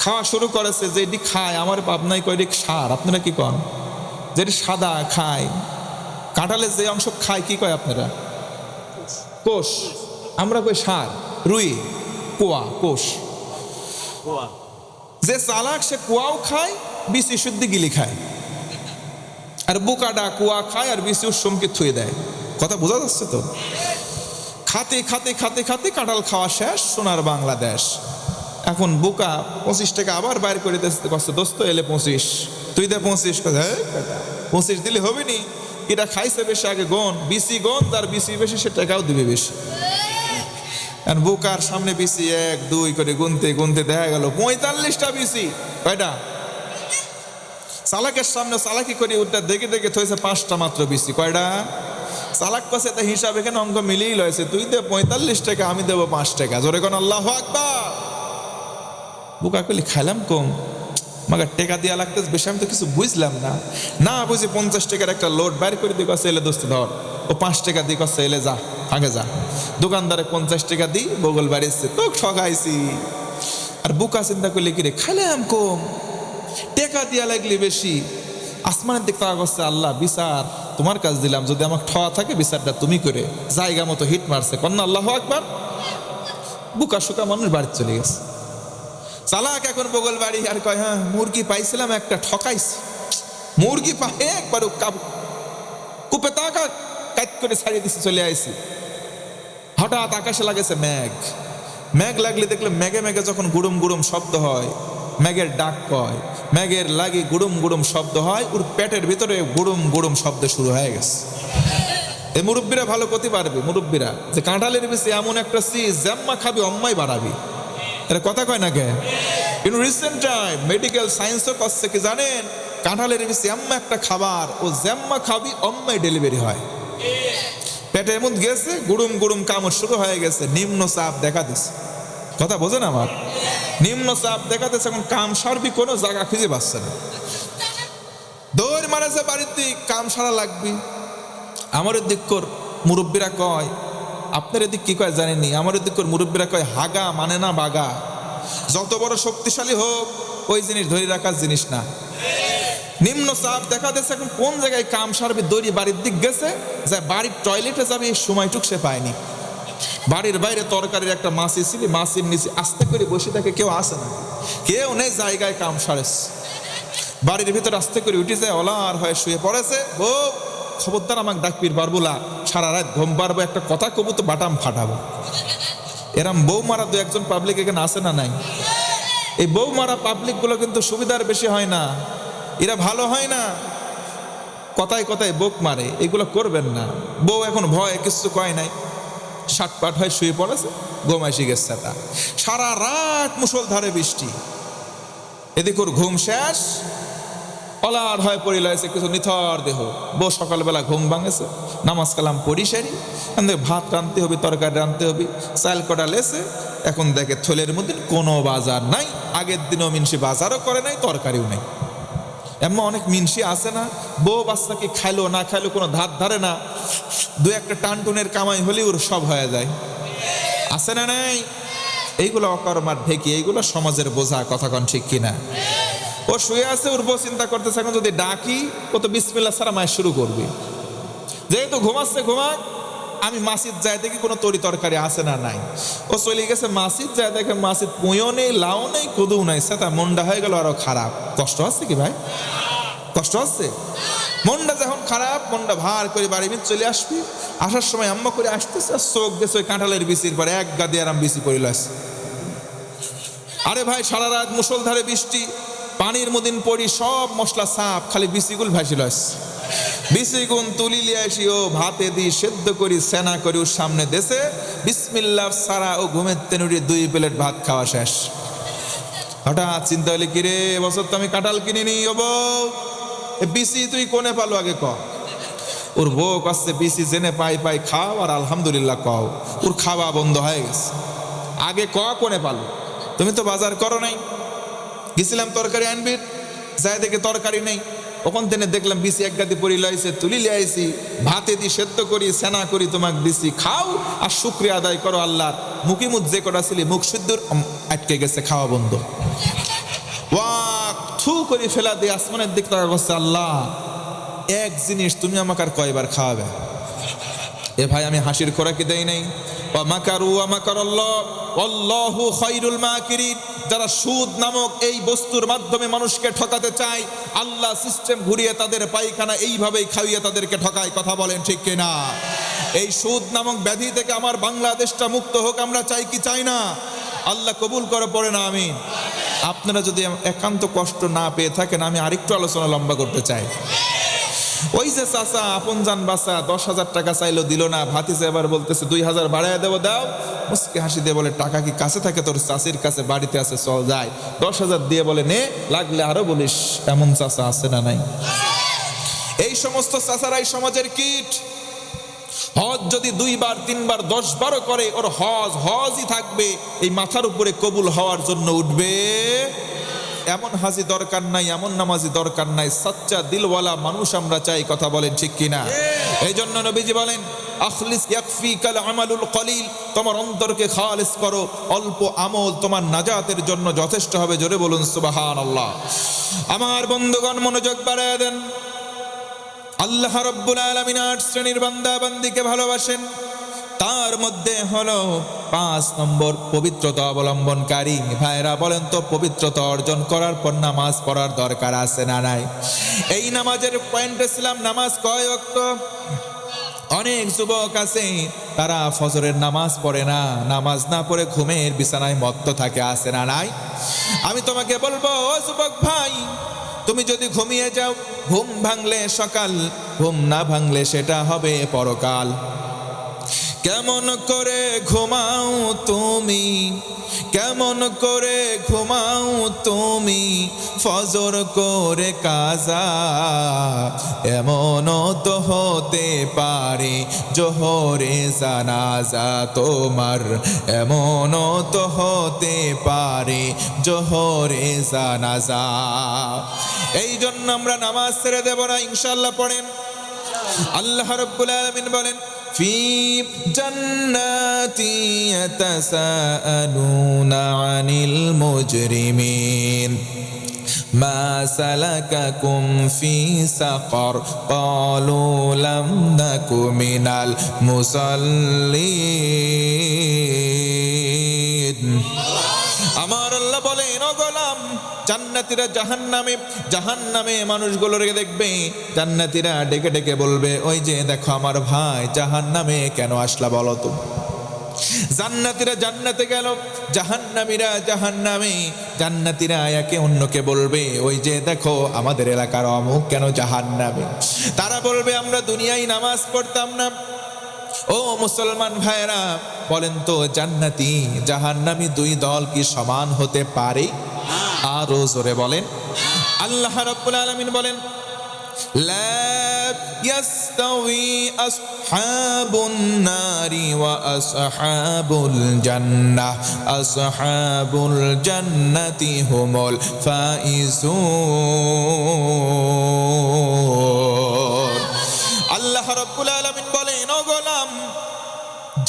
খাওয়া শুরু করেছে। যেটি খায় আমার পাবনায় কয়টি সার, আপনারা কি কন? যেটি সাদা খায়, কাঁঠালের যে অংশ খায় কি কয় আপনারা? কোষ। আমরা কই সার, রুই, কোয়া, কোষ। যে চালাক সে কুয়াও খায়, বিসি শুদ্ধি গিলি খায়। আর বোকাটা কুয়া খায় আর বিসি উৎসমকে থুয়ে দেয়। কথা বোঝা যাচ্ছে তো? খাতে খাতে খাতে খাতে কাঁঠাল খাওয়া শেষ, সোনার বাংলাদেশ। এখন বোকা 25 টাকা আবার বাইর করে দিচ্ছে, দোস্ত এলে 25, তুই দে 25। 25 দিলে হবে নি, এটা খাইছে বেশি, আগে গন বিসি গন, তার বিসি বেশি সে টাকাও দিবে বেশি। আর বোকার সামনে বিসি 1 2 করে গুনতে গুনতে দেখা গেল 45টা বিসি। কয়টা? চালাকের সামনে চালাকি করে ওটা দেখে দেখে থইছে 5টা মাত্র বিসি। কয়টা? চালাক কাছে তা হিসাব এখানে অঙ্ক মিলিয়ে লয়েছে, তুই দে 45 টাকা, আমি দেবো 5 টাকা। জোরে কোন আল্লাহু আকবার। বোকা কইলি খাইলাম কম, মাগার টাকা দিয়া লাগতেছে বেশি, আমি তো কিছু বুঝলাম না বুঝি 50 টাকার একটা লোড বাইর করে দিয়ে কাছে এলে দোস্ত ধর, ও 5 টাকা দিয়ে কাছে এলে যা আগে যা। দোকানদারে 50 টাকা দিই বগল বাড়িছে, তো ঠকাইছি। আর বোকা চিন্তা করলে কি রে খাইলাম কম, টাকা দিয়া লাগলি বেশি। আসমানের দিক তাকা করছে, আল্লাহ বিচার তোমার কাজ দিলাম, যদি আমার ঠয়া থাকে বিচারটা তুমি করে। জায়গা মতো হিট মারছে, কন্যা আল্লাহু আকবার। বোকা শুকা মানুষ বাড়ি চলে গেছে। চালাক এখন বগল বাড়ি আর কয় হ্যাঁ মুরগি পাইছিলাম একটা, ঠকাইছি। মুরগি পায়ে একবার কুপে তাকা কাট করে ছাড়িয়ে দিচ্ছে, চলে আইছি। হঠাৎ আকাশে লাগেছে মেঘ লাগলে দেখলে মেঘে মেঘে যখন গুড়ুম গুড়ুম শব্দ হয়, মেঘের ডাক কয়, মেঘের লাগি গুড়ুম গুড়ুম শব্দ হয়, ওর পেটের ভিতরে গুড়ুম গুড়ুম শব্দ শুরু হয়ে গেছে। এই মুরব্বীরা ভালো করতে পারবে, মুরব্বীরা যে কাঁঠালের বেশি এমন একটা চিজ জ্যাম্মা খাবি অম্মাই বাড়াবি, এটা কথা কয় না কে? কিন্তু রিসেন্ট টাইম মেডিকেল সায়েন্সও করছে কি জানেন, কাঁঠালের বেশি এমন একটা খাবার, ও জ্যাম্মা খাবি অম্মাই ডেলিভারি হয়। পেটের মধ্যে গেছে, গুড়ুম গুড়ুম কামড় শুরু হয়ে গেছে, নিম্ন চাপ দেখা দিচ্ছে। কথা বোঝেন আমার? নিম্ন চাপ দেখা দিচ্ছে, এখন কাম সারবি কোনো জায়গা খুঁজে পাচ্ছে না। দৌড় মারেছে বাড়ির দিক, কাম সারা লাগবি। আমার দিক কর মুরব্বীরা কয়, আপনার এদিক কি কয় জানেননি, আমার দিক কর মুরব্বীরা কয় হাগা মানে না বাগা। যত বড় শক্তিশালী হোক ওই জিনিস ধরে রাখার জিনিস না। নিম্ন চাপ দেখা দিচ্ছে, এখন কোন জায়গায় কাম সারবি, দড়ি বাড়ির দিক গেছে, যা বাড়ির টয়লেটে যাবে এই সময়টুক সে পায়নি। বাড়ির বাইরে তরকারির একটা মাছি ছিল, মাছির নিচে আস্তে করে বসে থাকে, কেউ আসে না, কেউ নেই, জায়গায় কাম সারেছে। বাড়ির ভিতর আস্তে করে উঠে যায়, অলার হয়ে শুয়ে পড়েছে। বউ খবরদার আমাকে ডাকবির পারবো না, সারা রাত ঘুম পারবো, একটা কথা কবু তো বাটাম ফাটাবো। এরম বউ মারা দু একজন পাবলিক এখানে আসে না নাই? এই বউ মারা পাবলিকগুলো কিন্তু সুবিধার বেশি হয় না, এরা ভালো হয় না, কথায় কথায় বোক মারে, এগুলো করবেন না। বউ এখন ভয়ে কিছু কয় নাই, শাটপাট হয়ে শুয়ে পড়েছে, ঘুমাইসি গেছে। তা সারা রাত মুষলধারে বৃষ্টি, এদিকে ওর ঘুম শেষ, অলার হয়ে পড়ে লাগছে কিছু নিথর দেহ। বউ সকালবেলা ঘুম ভাঙেছে, নামাজ কালাম পড়ি সারি, ভাত রাঁধতে হবে, তরকারি রাঁধতে হবে, চাল কটা লেছে। এখন দেখে থলের মধ্যে কোনো বাজার নাই, আগের দিনও মিনসি বাজারও করে নাই, তরকারিও নেই। এমন অনেক মিনসি আছে না, বউ বাচ্চাকে খাইলো না খাইলো কোনো ধার ধারে না, দু একটা টানটুনের কামাই হলে ওর সব হয়ে যায়, আছে না নাই? এইগুলো অকর্মার ঢেকি, এইগুলো সমাজের বোঝা, কথা কন ঠিক কিনা? ও শুয়ে আছে, ওর বউ চিন্তা করতেছে এখন যদি ডাকি ও তো বিসমিল্লাহ ছাড়া মায়ের শুরু করবে। যেহেতু ঘুমাচ্ছে ঘুমাক, আমি মাসিদ যাই দেখি কোনো তরি তরকারি আছে না নাই। ও চলে গেছে মাসিদ, যাই দেখে মাসিদ পুঁয়ও নেই, লাউ নেই, কুদু নাই, সেটা মনটা হয়ে গেল আরো খারাপ। কষ্ট হচ্ছে কি ভাই? কষ্ট হচ্ছে? মনটা যখন খারাপ, মনটা ভার করে বাড়ি ভিতর চলে আসবি। আসার সময় আম্মা করে আসতেছে, আর চোখ গেছে ওই কাঁঠালের বিচির পরে এক গাদি আরাম বিচি পড়িল আসছে। আরে ভাই সারা রাত মুষলধারে বৃষ্টি, পানির মদিন পড়ি, সব মশলা সাপ, খালি বিচিগুল ভাসিল আসছে। বিচিগুন তুলি লিয়ে আসি, ও ভাতে দি সেদ্ধ করি, সেনা করি ওর সামনে দেশে, বিসমিল্লাহ সারা ও ঘুমের তেনুরি 2 প্লেট ভাত খাওয়া শেষ। হঠাৎ চিন্তা হলে, কিরে এবছর তো আমি কাঁঠাল কিনিনি, ও বউ বিচি তুই কোনে পালো আগে ক। ওর বউ কাছে বিচি জেনে পাই পাই খাও আর আলহামদুলিল্লাহ কও। ওর খাওয়া বন্ধ হয়ে গেছে। আগে কোনে পালো? তুমি তো বাজার করো নাই। গেছিলাম তরকারি আনবি, যাই দেখে তরকারি নেই। ওখান থেকে দেখলাম বিচি এক গাদি পরি লাইছে, তুলি লিয়াইছি, ভাতে দি সেদ্ধ করি, সেনা করি, তোমাকে দিছি, খাও আর শুকরিয়া আদায় করো আল্লাহর। মুখি মুখ যে কটা ছিলি মুখ সিদ্ধুর আটকে গেছে, খাওয়া বন্ধ। ওয়াক থু করে ফেলা দিয়ে আসমানের দিক তাকা করছে, আল্লাহ এক জিনিস তুমি আমাকে আর কয়বার খাওয়াবে? এ ভাই আমি হাসির খোরাকি দেই নাই। মাকারু মাকারাল্লাহ আল্লাহু খায়রুল মাকিরিন। যারা সুদ নামক এই বস্তুর মাধ্যমে মানুষকে ঠকাতে চায়, আল্লাহ সিস্টেম ঘুরিয়ে তাদের পায়খানা এইভাবেই খাইয়ে তাদেরকে ঠকায়, কথা বলেন ঠিক কিনা? এই সুদ নামক ব্যাধি থেকে আমার বাংলাদেশটা মুক্ত হোক, আমরা চাই কি চাই না? আল্লাহ কবুল করে, পড়ে না আমিন। আপনারা যদি একান্ত কষ্ট না পেয়ে থাকেন, আমি আরেকটু আলোচনা লম্বা করতে চাই। ওই যে চাচা আপন জান বাসা 10,000 টাকা চাইলো, দিল না। ভাতিজা এবার বলতেছে 2,000 বাড়ায় দেবো, দাও। মুস্কি হাসি দিয়ে বলে, টাকা কি কাছে থাকে? তোর চাষির কাছে বাড়িতে আছে, চল যায়। 10,000 দিয়ে বলে, নে, লাগলে আরো বলিস। এমন চাচা আছে না নাই? এই সমস্ত চাচারাই সমাজের কীট। হজ যদি 2 বার 3 বার 10 বারও করে, ওর হজই থাকবে, এই মাথার উপরে কবুল হওয়ার জন্য উঠবে। এমন হাজি দরকার নাই, এমন নামাজি দরকার নাই, সাচ্চা দিলওয়ালা মানুষ আমরা চাই, কথা বলেন ঠিক কিনা? এই জন্য নবীজি বলেন, আখলিস ইয়াকফিকাল আমালুল কলিল। তোমার অন্তরকে খালিস করো, অল্প আমল তোমার নাজাতের জন্য যথেষ্ট হবে। জোরে বলুন সুবহানাল্লাহ। আমার বন্ধুগণ মনোযোগ বাড়ায় দেন। আল্লাহ রাব্বুল আলামিন 8 শ্রেণীর বান্দা বান্দিকে ভালোবাসেন। তার মধ্যে হলো 5 নম্বর পবিত্রতা অবলম্বনকারী। ভাইরা বলেন তো, পবিত্রতা অর্জন করার পর নামাজ পড়ার দরকার আছে না নাই? এই নামাজের পয়েন্ট ছিলাম, নামাজ কয় ওয়াক্ত? অনেক যুবক আছে তারা ফজরের নামাজ পড়ে না, নামাজ না পড়ে ঘুমের বিছানায় মত্ত থাকে, আছে না নাই? আমি তোমাকে বলবো, ও যুবক ভাই, তুমি যদি ঘুমিয়ে যাও, ঘুম ভাঙলে সকাল, ঘুম না ভাঙলে সেটা হবে পরকাল। কেমন করে ঘুমাও তুমি, কেমন করে ঘুমাও তুমি, ফজর করে কাজা। এমনও তো হতে পারে জোহরে জানাজা তোমার, এমনও তো হতে পারে জোহরে জানাজা। এই জন্য আমরা নামাজ ছেড়ে দেব না, ইনশাআল্লাহ। পড়েন, আল্লাহ রাব্বুল আলামিন বলেন, في جنات يتساءلون عن المجرمين ما سلككم في سقر قالوا لم نك من المصلين। আমার আল্লাহ বলেন, ও গোলাম, জান্নাত জান্নাতীরা জাহান্নামে মানুষগুলোকে দেখবে, জান্নাতীরা ডেকে ডেকে বলবে, ওই যে দেখো আমার ভাই জাহান্নামে কেন আসলা বলো তো। জান্নাতীরা জান্নাতে গেল, জাহান্নামীরা জাহান্নামে। জান্নাতীরা একে অন্যকে বলবে, ওই যে দেখো আমাদের এলাকার অমুক কেন জাহান্নামে। তারা বলবে, আমরা দুনিয়ায় নামাজ পড়তাম না। ও মুসলমান ভাইরা, বলেন তো জান্নাতি জাহান্নামী দুই দল কি সমান হতে পারে? আরো জোরে বলেন। আল্লাহ রাব্বুল আলামিন বলেন, লা ইয়াস্তাউই আসহাবুন নারি ওয়া আসহাবুল জান্নাহ, আসহাবুল জান্নাতি হুমুল ফাইজুন। আল্লাহ রাব্বুল আলামিন বলেন, ও গোলাম,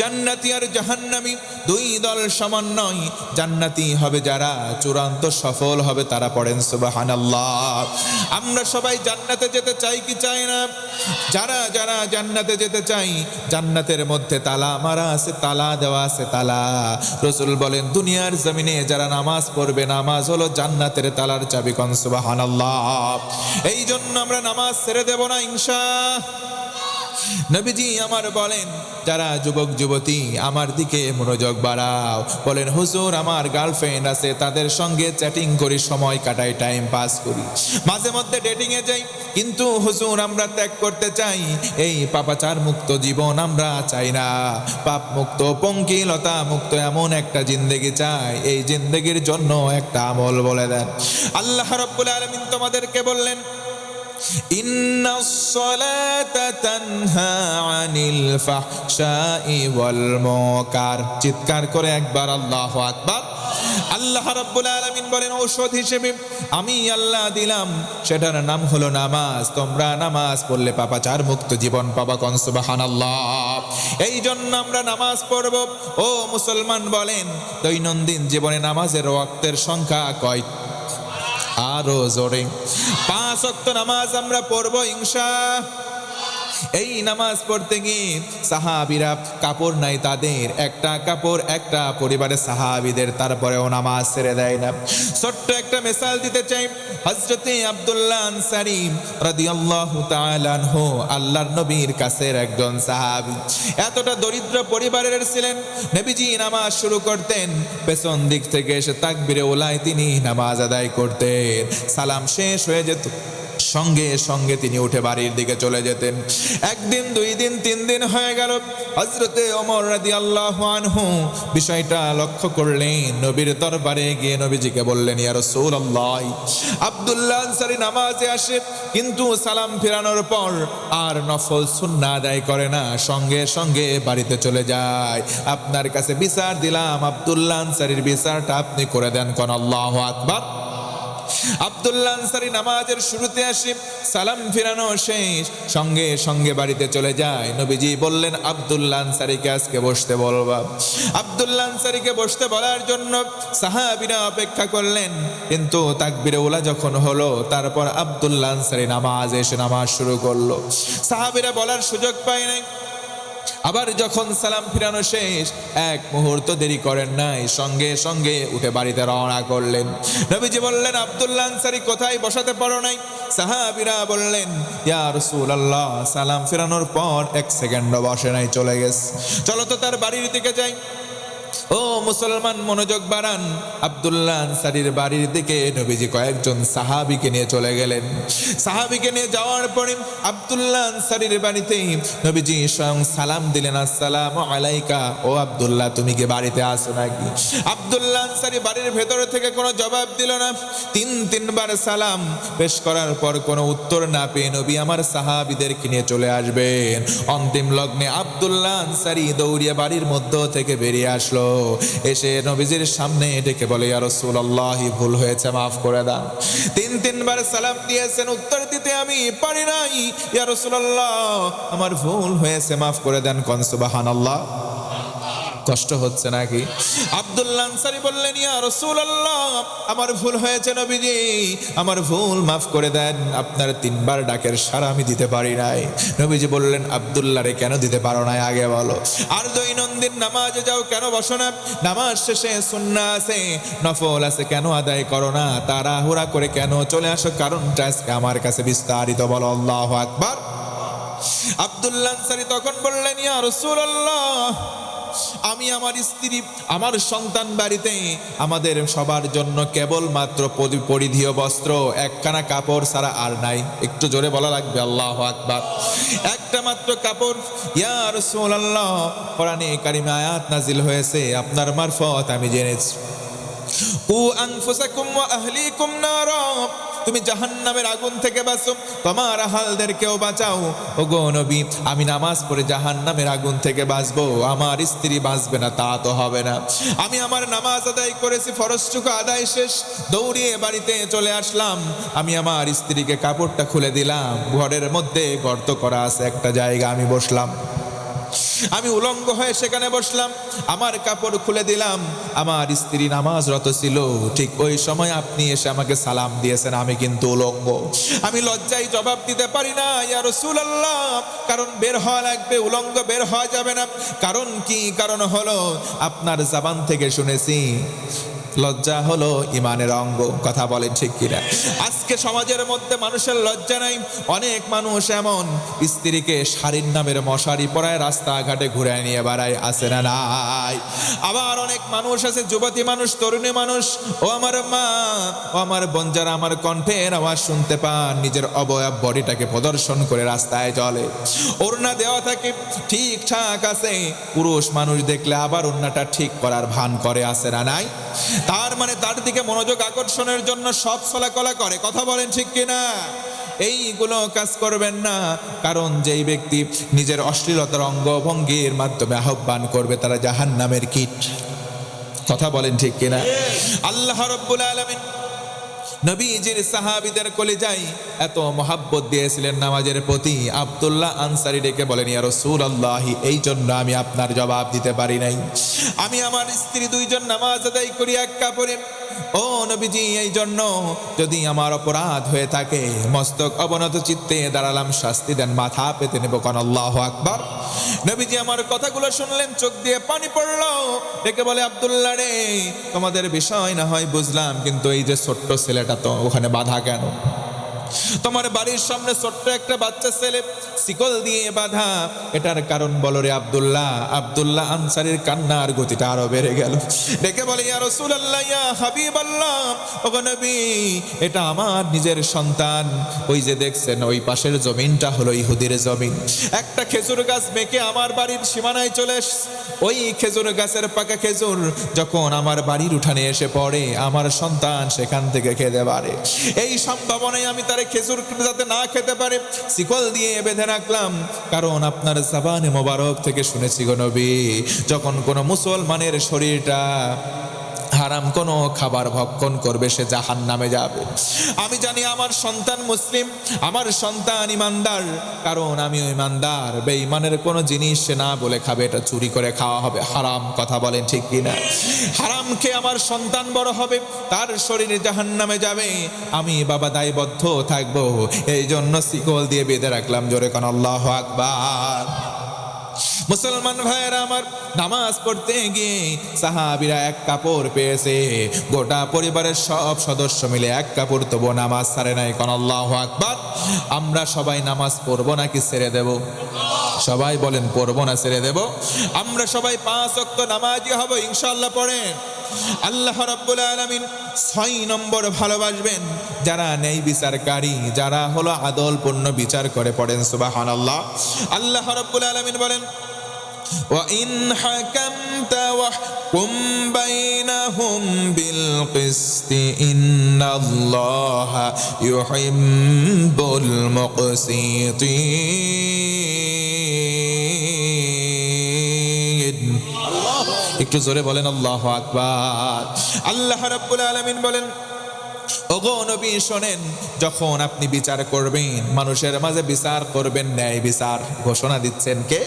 জান্নাতি আর জাহান্নামী দুই দল সমান নয়। জান্নাতি হবে যারা চূড়ান্ত সফল হবে তারা, পড়েন সুবহানাল্লাহ। আমরা সবাই জান্নাতে যেতে চাই কি চাই না? যারা যারা জান্নাতে যেতে চাই, জান্নাতের মধ্যে তালা মারা আছে, তালা দেওয়া আছে তালা। রাসূল বলেন, দুনিয়ার জমিনে যারা নামাজ পড়বে, নামাজ হলো জান্নাতের তালার চাবি। কোন সুবহানাল্লাহ। এই জন্য আমরা নামাজ ছেড়ে দেব না ইনশাআল্লাহ। নবীজি আমার বলেন, যারা যুবক যুবতী আমার দিকে মনোযোগ বাড়াও। বলেন, হুজুর আমার গার্লফ্রেন্ড আছে, তাদের সঙ্গে চ্যাটিং করি, সময় কাটাই, টাইম পাস করি, মাঝে মধ্যে ডেটিং এ যাই, কিন্তু হুজুর আমরা ত্যাগ করতে চাই। এই পাপাচার মুক্ত জীবন আমরা চাই না, পাপ মুক্ত, পঙ্কিলতা মুক্ত এমন একটা জিন্দেগি চাই। এই জিন্দেগির জন্য একটা আমল বলে দেন। আল্লাহ রাব্বুল আলামিন তোমাদেরকে বললেন, ইন্নাস সালাতা তানহা আনিল ফাহশাই ওয়াল মুনকার। চিৎকার করে একবার আল্লাহু আকবার। আল্লাহ রাব্বুল আলামিন বলেন, ঔষধ হিসেবে আমি আল্লাহ দিলাম, সেটার নাম হলো নামাজ। তোমরা নামাজ পড়লে পাপাচার মুক্ত জীবন পাবা। কোন সুবহানাল্লাহ। এই জন্য আমরা নামাজ পড়ব। ও মুসলমান বলেন, দৈনন্দিন জীবনে নামাজের ওয়াক্তের সংখ্যা কয়? আরো জোরে। 5 ওয়াক্ত নামাজ আমরা পড়বো ইনশাআল্লাহ। এই নামাজ পড়তে গিয়ে সাহাবীরা, কাপড় নাই তাদের, একটা কাপড় একটা পরিবারের সাহাবীদের, তারপরেও নামাজ ছেড়ে দেয় না। ছোট্ট একটা মিসাল দিতে চাই। হযরতে আব্দুল্লাহ আনসারী রাদিয়াল্লাহু তাআলা আনহু আল্লাহর নবীর কাছের একজন সাহাবী। এতটা দরিদ্র পরিবারের ছিলেন, নবীজি নামাজ শুরু করতেন, পেছন দিক থেকে এসে তাকবীরে উলায় তিনি নামাজ আদায় করতেন। সালাম শেষ হয়ে যেত, সঙ্গে সঙ্গে তিনি উঠে বাড়ির দিকে চলে যেতেন। একদিন, 2 দিন, 3 দিন হয়ে গেল। হযরতে ওমর রাদিয়াল্লাহু আনহু বিষয়টা লক্ষ্য করলেন, নবীর দরবারে গিয়ে নবীজিকে বললেন, ইয়া রাসূলুল্লাহ, আব্দুল্লাহ আনসারী নামাজে আসে, কিন্তু সালাম ফেরানোর পর আর নফল সুন্নাহ আদায় করে না, সঙ্গে সঙ্গে বাড়িতে চলে যায়। আপনার কাছে বিচার দিলাম, আব্দুল্লাহ আনসারীর বিচারটা আপনি করে দেন। কোন আল্লাহু আকবার। আব্দুল্লাহ আনসারী নামাজের শুরুতে আসে, সালাম ফিরানো শেষ, সঙ্গে সঙ্গে বাড়িতে চলে যায়। নবীজি বললেন, আব্দুল্লাহ আনসারীকে আজকে বসতে বলবা। আব্দুল্লাহ আনসারীকে বসতে বলার জন্য সাহাবীরা অপেক্ষা করলেন, কিন্তু তাকবীরে উলা যখন হলো, তারপর আব্দুল্লাহ আনসারী নামাজ এসে নামাজ শুরু করলো। সাহাবীরা বলার সুযোগ পায় নাই। আবার যখন সালাম ফিরানো শেষ, এক মুহূর্ত দেরি করেন নাই, সঙ্গে সঙ্গে উঠে বাড়িতে রওনা করলেন। নবীজি বললেন, আব্দুল্লাহ আনসারী কোথায় বসাতে পারো নাই? সাহাবীরা বললেন, ইয়া রাসূলুল্লাহ, সালাম ফিরানোর পর 1 সেকেন্ডও বসে নাই, চলে গেছে। চলো তো তার বাড়ির দিকে যাই। ও মুসলমান, মনোযোগ বাড়ান। আব্দুল্লাহ আনসারীর বাড়ির দিকে নবীজি কয়েকজন সাহাবীকে নিয়ে চলে গেলেন। সাহাবীকে নিয়ে যাওয়ার পরে আব্দুল্লাহ আনসারীর বাড়িতে নবীজি স্বয়ং সালাম দিলেন, আসসালামু আলাইকা। ও আব্দুল্লাহ, তুমি কি বাড়িতে আসো নাকি? আব্দুল্লাহ আনসারী বাড়ির ভেতর থেকে কোনো জবাব দিল না। 3 বার সালাম পেশ করার পর কোনো উত্তর না পেয়ে নবী আমার সাহাবীদেরকে নিয়ে চলে আসবেন। অন্তিম লগ্নে আব্দুল্লাহ আনসারী দৌড়িয়ে বাড়ির মধ্য থেকে বেরিয়ে আসলো। এসে নবীজির সামনে ডেকে বলে, ইয়া রাসূলুল্লাহ, ভুল হয়েছে, মাফ করে দাও। 3 বার সালাম দিয়েছেন, উত্তর দিতে আমি পারি নাই। ইয়া রাসূলুল্লাহ, আমার ভুল হয়েছে, মাফ করে দেন। কোন সুবহানাল্লাহ। কষ্ট হচ্ছে নাকি? আব্দুল্লাহ আনসারী বললেন, ইয়া রাসূলুল্লাহ, আমার ভুল হয়েছে নবীজি, আমার ভুল মাফ করে দেন, আপনার 3 বার ডাকের সাড়া আমি দিতে পারি নাই। নবীজি বললেন, আব্দুল্লাহ রে কেন দিতে পারো নাই আগে বলো? আর দৈনন্দিন নামাজে যাও কেন বসো না? নামাজ শেষে সুন্নাহ আছে, নফল আছে, কেন আদায় করো না? তাড়াহুড়া করে কেন চলে আসো? কারণটা আজকে আমার কাছে বিস্তারিত বলো। আল্লাহু আকবার। আব্দুল্লাহ আনসারী তখন বললেন, ইয়া রাসূলুল্লাহ, আমি আমার স্ত্রী, আমার সন্তান বাড়িতে, আমাদের সবার জন্য কেবলমাত্র পরিধেয় বস্ত্র, একখানা কাপড় ছাড়া আর নাই। একটু জোরে বলা লাগবে, আল্লাহু আকবার। একটা মাত্র কাপড়। ইয়া রাসূলুল্লাহ, কোরআনে কারিমে আয়াত নাজিল হয়েছে আপনার মারফত, আমি জেনেছি, কু আনফুসাকুম ওয়া আহলিকুম নারা, তুমি জাহান্নামের আগুন থেকে বাঁচো, তোমার আহালদেরকেও বাঁচাও। ওগো নবী, আমি নামাজ পড়ে জাহান্নামের আগুন থেকে বাঁচবো, আমার স্ত্রী বাঁচবে না তা তো হবে না। আমি আমার নামাজ আদায় করেছি, ফরজটুকু আদায় শেষ, দৌড়িয়ে বাড়িতে চলে আসলাম। আমি আমার স্ত্রীকে কাপড়টা খুলে দিলাম, ঘরের মধ্যে গর্ত করা আছে একটা জায়গা, আমি বসলাম, আমি উলঙ্গ হয়ে সেখানে বসলাম, আমার কাপড় খুলে দিলাম, আমার স্ত্রী নামাজরত ছিল। ঠিক ওই সময় আপনি এসে আমাকে সালাম দিয়েছেন, আমি কিন্তু উলঙ্গ। আমি লজ্জায় জবাব দিতে পারি না, ইয়া রাসূলুল্লাহ, কারণ বের হওয়া লাগবে, উলঙ্গ বের হওয়া যাবে না। কারণ কি? কারণ হলো আপনার জবান থেকে শুনেছি লজ্জা হলো ইমানের অঙ্গ। কথা বলেন ঠিক কিনা? আজকে সমাজের মধ্যে মানুষের লজ্জা নাই। অনেক মানুষ এমন স্ত্রীকে শাড়ির নামের মশারি পরায় রাস্তাঘাটে ঘুরে নিয়ে বেড়ায়, আছে না নাই? আবার অনেক মানুষ আছে, যুবতী মানুষ, তরুণী মানুষ, ও আমার মা, ও আমার বোন, যারা আমার কণ্ঠের আওয়াজ শুনতে পান, নিজের অবয়ব বডিটাকে প্রদর্শন করে রাস্তায় চলে, ওড়না দেওয়া থাকে, ঠিকঠাক আছে। পুরুষ মানুষ দেখলে আবার ওড়নাটা ঠিক করার ভান করে, আছে না নাই? তার মানে তার দিকে মনোযোগ আকর্ষণের জন্য সব ছলাকলা করে। কথা বলেন ঠিক কিনা? এইগুলো কাজ করবেন না, কারণ যেই ব্যক্তি নিজের অশ্লীলতার অঙ্গভঙ্গির মাধ্যমে আহ্বান করবে, তারা জাহান্নামের কীট। কথা বলেন ঠিক কিনা? আল্লাহ রাব্বুল আলামিন নবীজির সাহাবীদের কলিজায় এত মহাব্বত দিয়েছিলেন নামাজের প্রতি। আব্দুল্লাহ আনসারী ডেকে বলেন, ইয়া রাসূলুল্লাহ, এই জন্য আমি আপনার জবাব দিতে পারি নাই। আমি আমার স্ত্রী 2 জন নামাজ আদায় করি এক কাপড়ে। ও নবীজি, এই জন্য যদি আমার অপরাধ হয়ে থাকে, মস্তক অবনত চিত্তে দাঁড়ালাম, শাস্তি দেন, মাথা পেতে নেব। কোন আল্লাহু আকবার। নবীজি আমার কথাগুলো শুনলেন, চোখ দিয়ে পানি পড়লো, ডেকে বলে, আব্দুল্লাহ রে, তোমাদের বিষয় না হয় বুঝলাম, কিন্তু এই যে ছোট্ট ছেলেটা তো ওখানে বাধা কেন? তোমার বাড়ির সামনে ছোট্ট একটা বাচ্চা ছেলে শিকল দিয়ে বাঁধা, এটার কারণ বলো রে আব্দুল্লাহ। আব্দুল্লাহ আনসারীর কান্নার গতিটা আরো বেড়ে গেল। ডেকে বলে, ইয়া রাসূলুল্লাহ, ইয়া হাবিবাল্লাহ, ওগো নবী, এটা আমার নিজের সন্তান। ওই যে দেখছেন ওই পাশের জমিনটা হলো ইহুদির জমিন। একটা খেজুর গাছ মেকে আমার বাড়ির সীমানায় চলে এসেছে। ওই খেজুর গাছের পাকা খেজুর যখন আমার বাড়ির উঠানে এসে পড়ে, আমার সন্তান সেখান থেকে খেতে পারে। এই সম্ভাবনায় আমি তার খেজুর যাতে না খেতে পারে শিকল দিয়ে বেঁধে রাখলাম। কারণ আপনার জবানে মোবারক থেকে শুনেছি গো নবী, যখন কোনো মুসলমানের শরীরটা হারাম কোনো খাবার ভক্ষণ করবে, সে জাহান্নামে যাবে। আমি জানি আমার সন্তান মুসলিম, আমার সন্তান ইমানদার, কারণ আমি ইমানদার। বেঈমানের কোনো জিনিস সে না বলে খাবে, এটা চুরি করে খাওয়া হবে, হারাম। কথা বলেন ঠিক কিনা? হারাম খেয়ে আমার সন্তান বড় হবে, তার শরীরে জাহান্নামে যাবে। আমি বাবা দায়বদ্ধ থাকবো, এই জন্য শিকল দিয়ে বেঁধে রাখলাম। জোরে কোন আল্লাহু আকবার। মুসলমান ভাইয়েরা আমার, নামাজ পড়তে গিয়ে সাহাবীরা এক কাপড় পেয়েছে, গোটা পরিবারের সব সদস্য মিলে এক কাপড়, তবু নামাজ ছাড়ে নাই। কোন আল্লাহু আকবার। আমরা সবাই নামাজ পড়বো নাকি ছেড়ে দেব? সবাই বলেন, পড়বো না ছেড়ে দেব? আমরা সবাই 5 ওয়াক্ত নামাজি হব ইনশাআল্লাহ। পড়েন, আল্লাহ রাব্বুল আলামিন 6 নম্বর ভালোবাসবেন যারা ন্যায় বিচারকারী, যারা হলো আদলপূর্ণ বিচার করে। পড়েন সুবহানাল্লাহ। আল্লাহ রাব্বুল আলামিন বলেন, وَإِنْ حَكَمْتَ وَاحْكُمْ بَيْنَهُمْ بِالْقِسْطِ إِنَّ اللَّهَ يُحِبُّ الْمُقْسِطِينَ। একটু জোরে বলেন আল্লাহু আকবার। আল্লাহ রাব্বুল আলামিন বলেন, ওগো নবী শোনেন, যখন আপনি বিচার করবেন, মানুষের মাঝে বিচার করবেন, ন্যায় বিচার ঘোষণা দিচ্ছেন কে?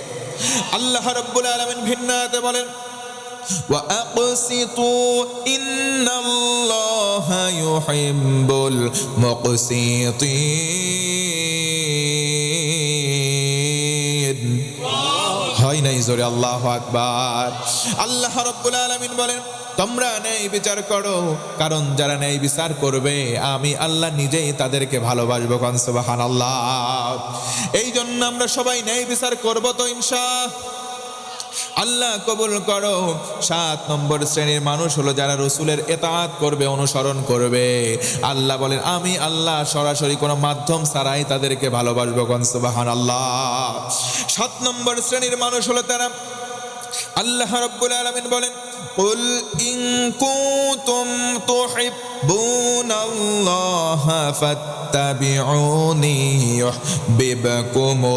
আল্লাহ রাব্বুল আলামিন ভিন্ন আয়াতে বলেন, وأقسطوا إن الله يحب المقسطين হয় নাই জোরে আল্লাহু আকবার। আল্লাহ রাব্বুল আলামিন বলেন তোমরা ন্যায় বিচার করো, কারণ যারা ন্যায় বিচার করবে আমি আল্লাহ নিজেই তাদেরকে ভালোবাসবো। কান সুবহানাল্লাহ। এই জন্য আমরা সবাই ন্যায় বিচার করব তো আল্লাহ কবুল করো। 7 নম্বর শ্রেণীর মানুষ হলো যারা রসুলের এতাআত করবে, অনুসরণ করবে। আল্লাহ বলেন আমি আল্লাহ সরাসরি কোনো মাধ্যম ছাড়াই তাদেরকে ভালোবাসবো। কান সুবহানাল্লাহ। 7 নম্বর শ্রেণীর মানুষ হলো তারা, আল্লাহ রাব্বুল আলামিন বলেন কুল ইন কুনতুম তুহিব্বুনাল্লাহা ফাত্তাবিউনি ইউহিব্বুকুমুল্লাহ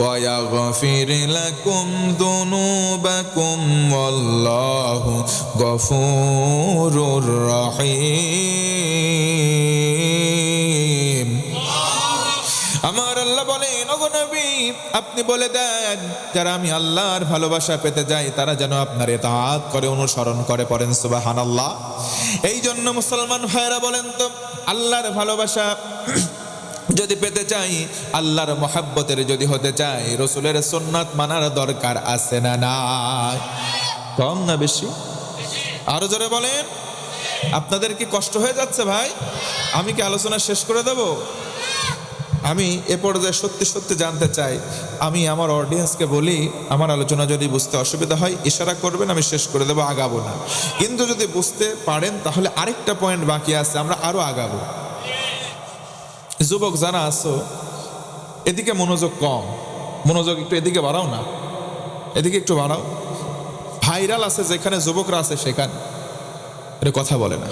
ওয়া ইয়াগফির লাকুম যুনুবাকুম ওয়াল্লাহু গফুরুর রহিম। আমার আল্লাহ বলেন ওগো নবী আপনি বলে দেন যারা আমি আল্লাহর ভালোবাসা পেতে যাই তারা যেন আপনার ইতাআত করে, অনুসরণ করে। পড়েন সুবহানাল্লাহ। এই জন্য মুসলমান ভাইরা বলেন তো আল্লাহর ভালোবাসা যদি পেতে চাই, আল্লাহর মহাব্বতের যদি হতে চাই, রসুলের সুন্নাত মানার দরকার আছে না নাই? কম না বেশি? আরো জোরে বলেন। আপনাদের কি কষ্ট হয়ে যাচ্ছে ভাই? আমি কি আলোচনা শেষ করে দেব? আমি এ পর্যায়ে সত্যি সত্যি জানতে চাই। আমি আমার অডিয়েন্সকে বলি আমার আলোচনা যদি বুঝতে অসুবিধা হয় ইশারা করবেন, আমি শেষ করে দেবো, আগাবো না। কিন্তু যদি বুঝতে পারেন তাহলে আরেকটা পয়েন্ট বাকি আছে, আমরা আরো আগাবো। যুবক যারা আছো এদিকে মনোযোগ কম, মনোযোগ একটু এদিকে বাড়াও না, এদিকে একটু বাড়াও। ভাইরাল আছে যেখানে যুবকরা আছে সেখানে এটা কথা বলে না।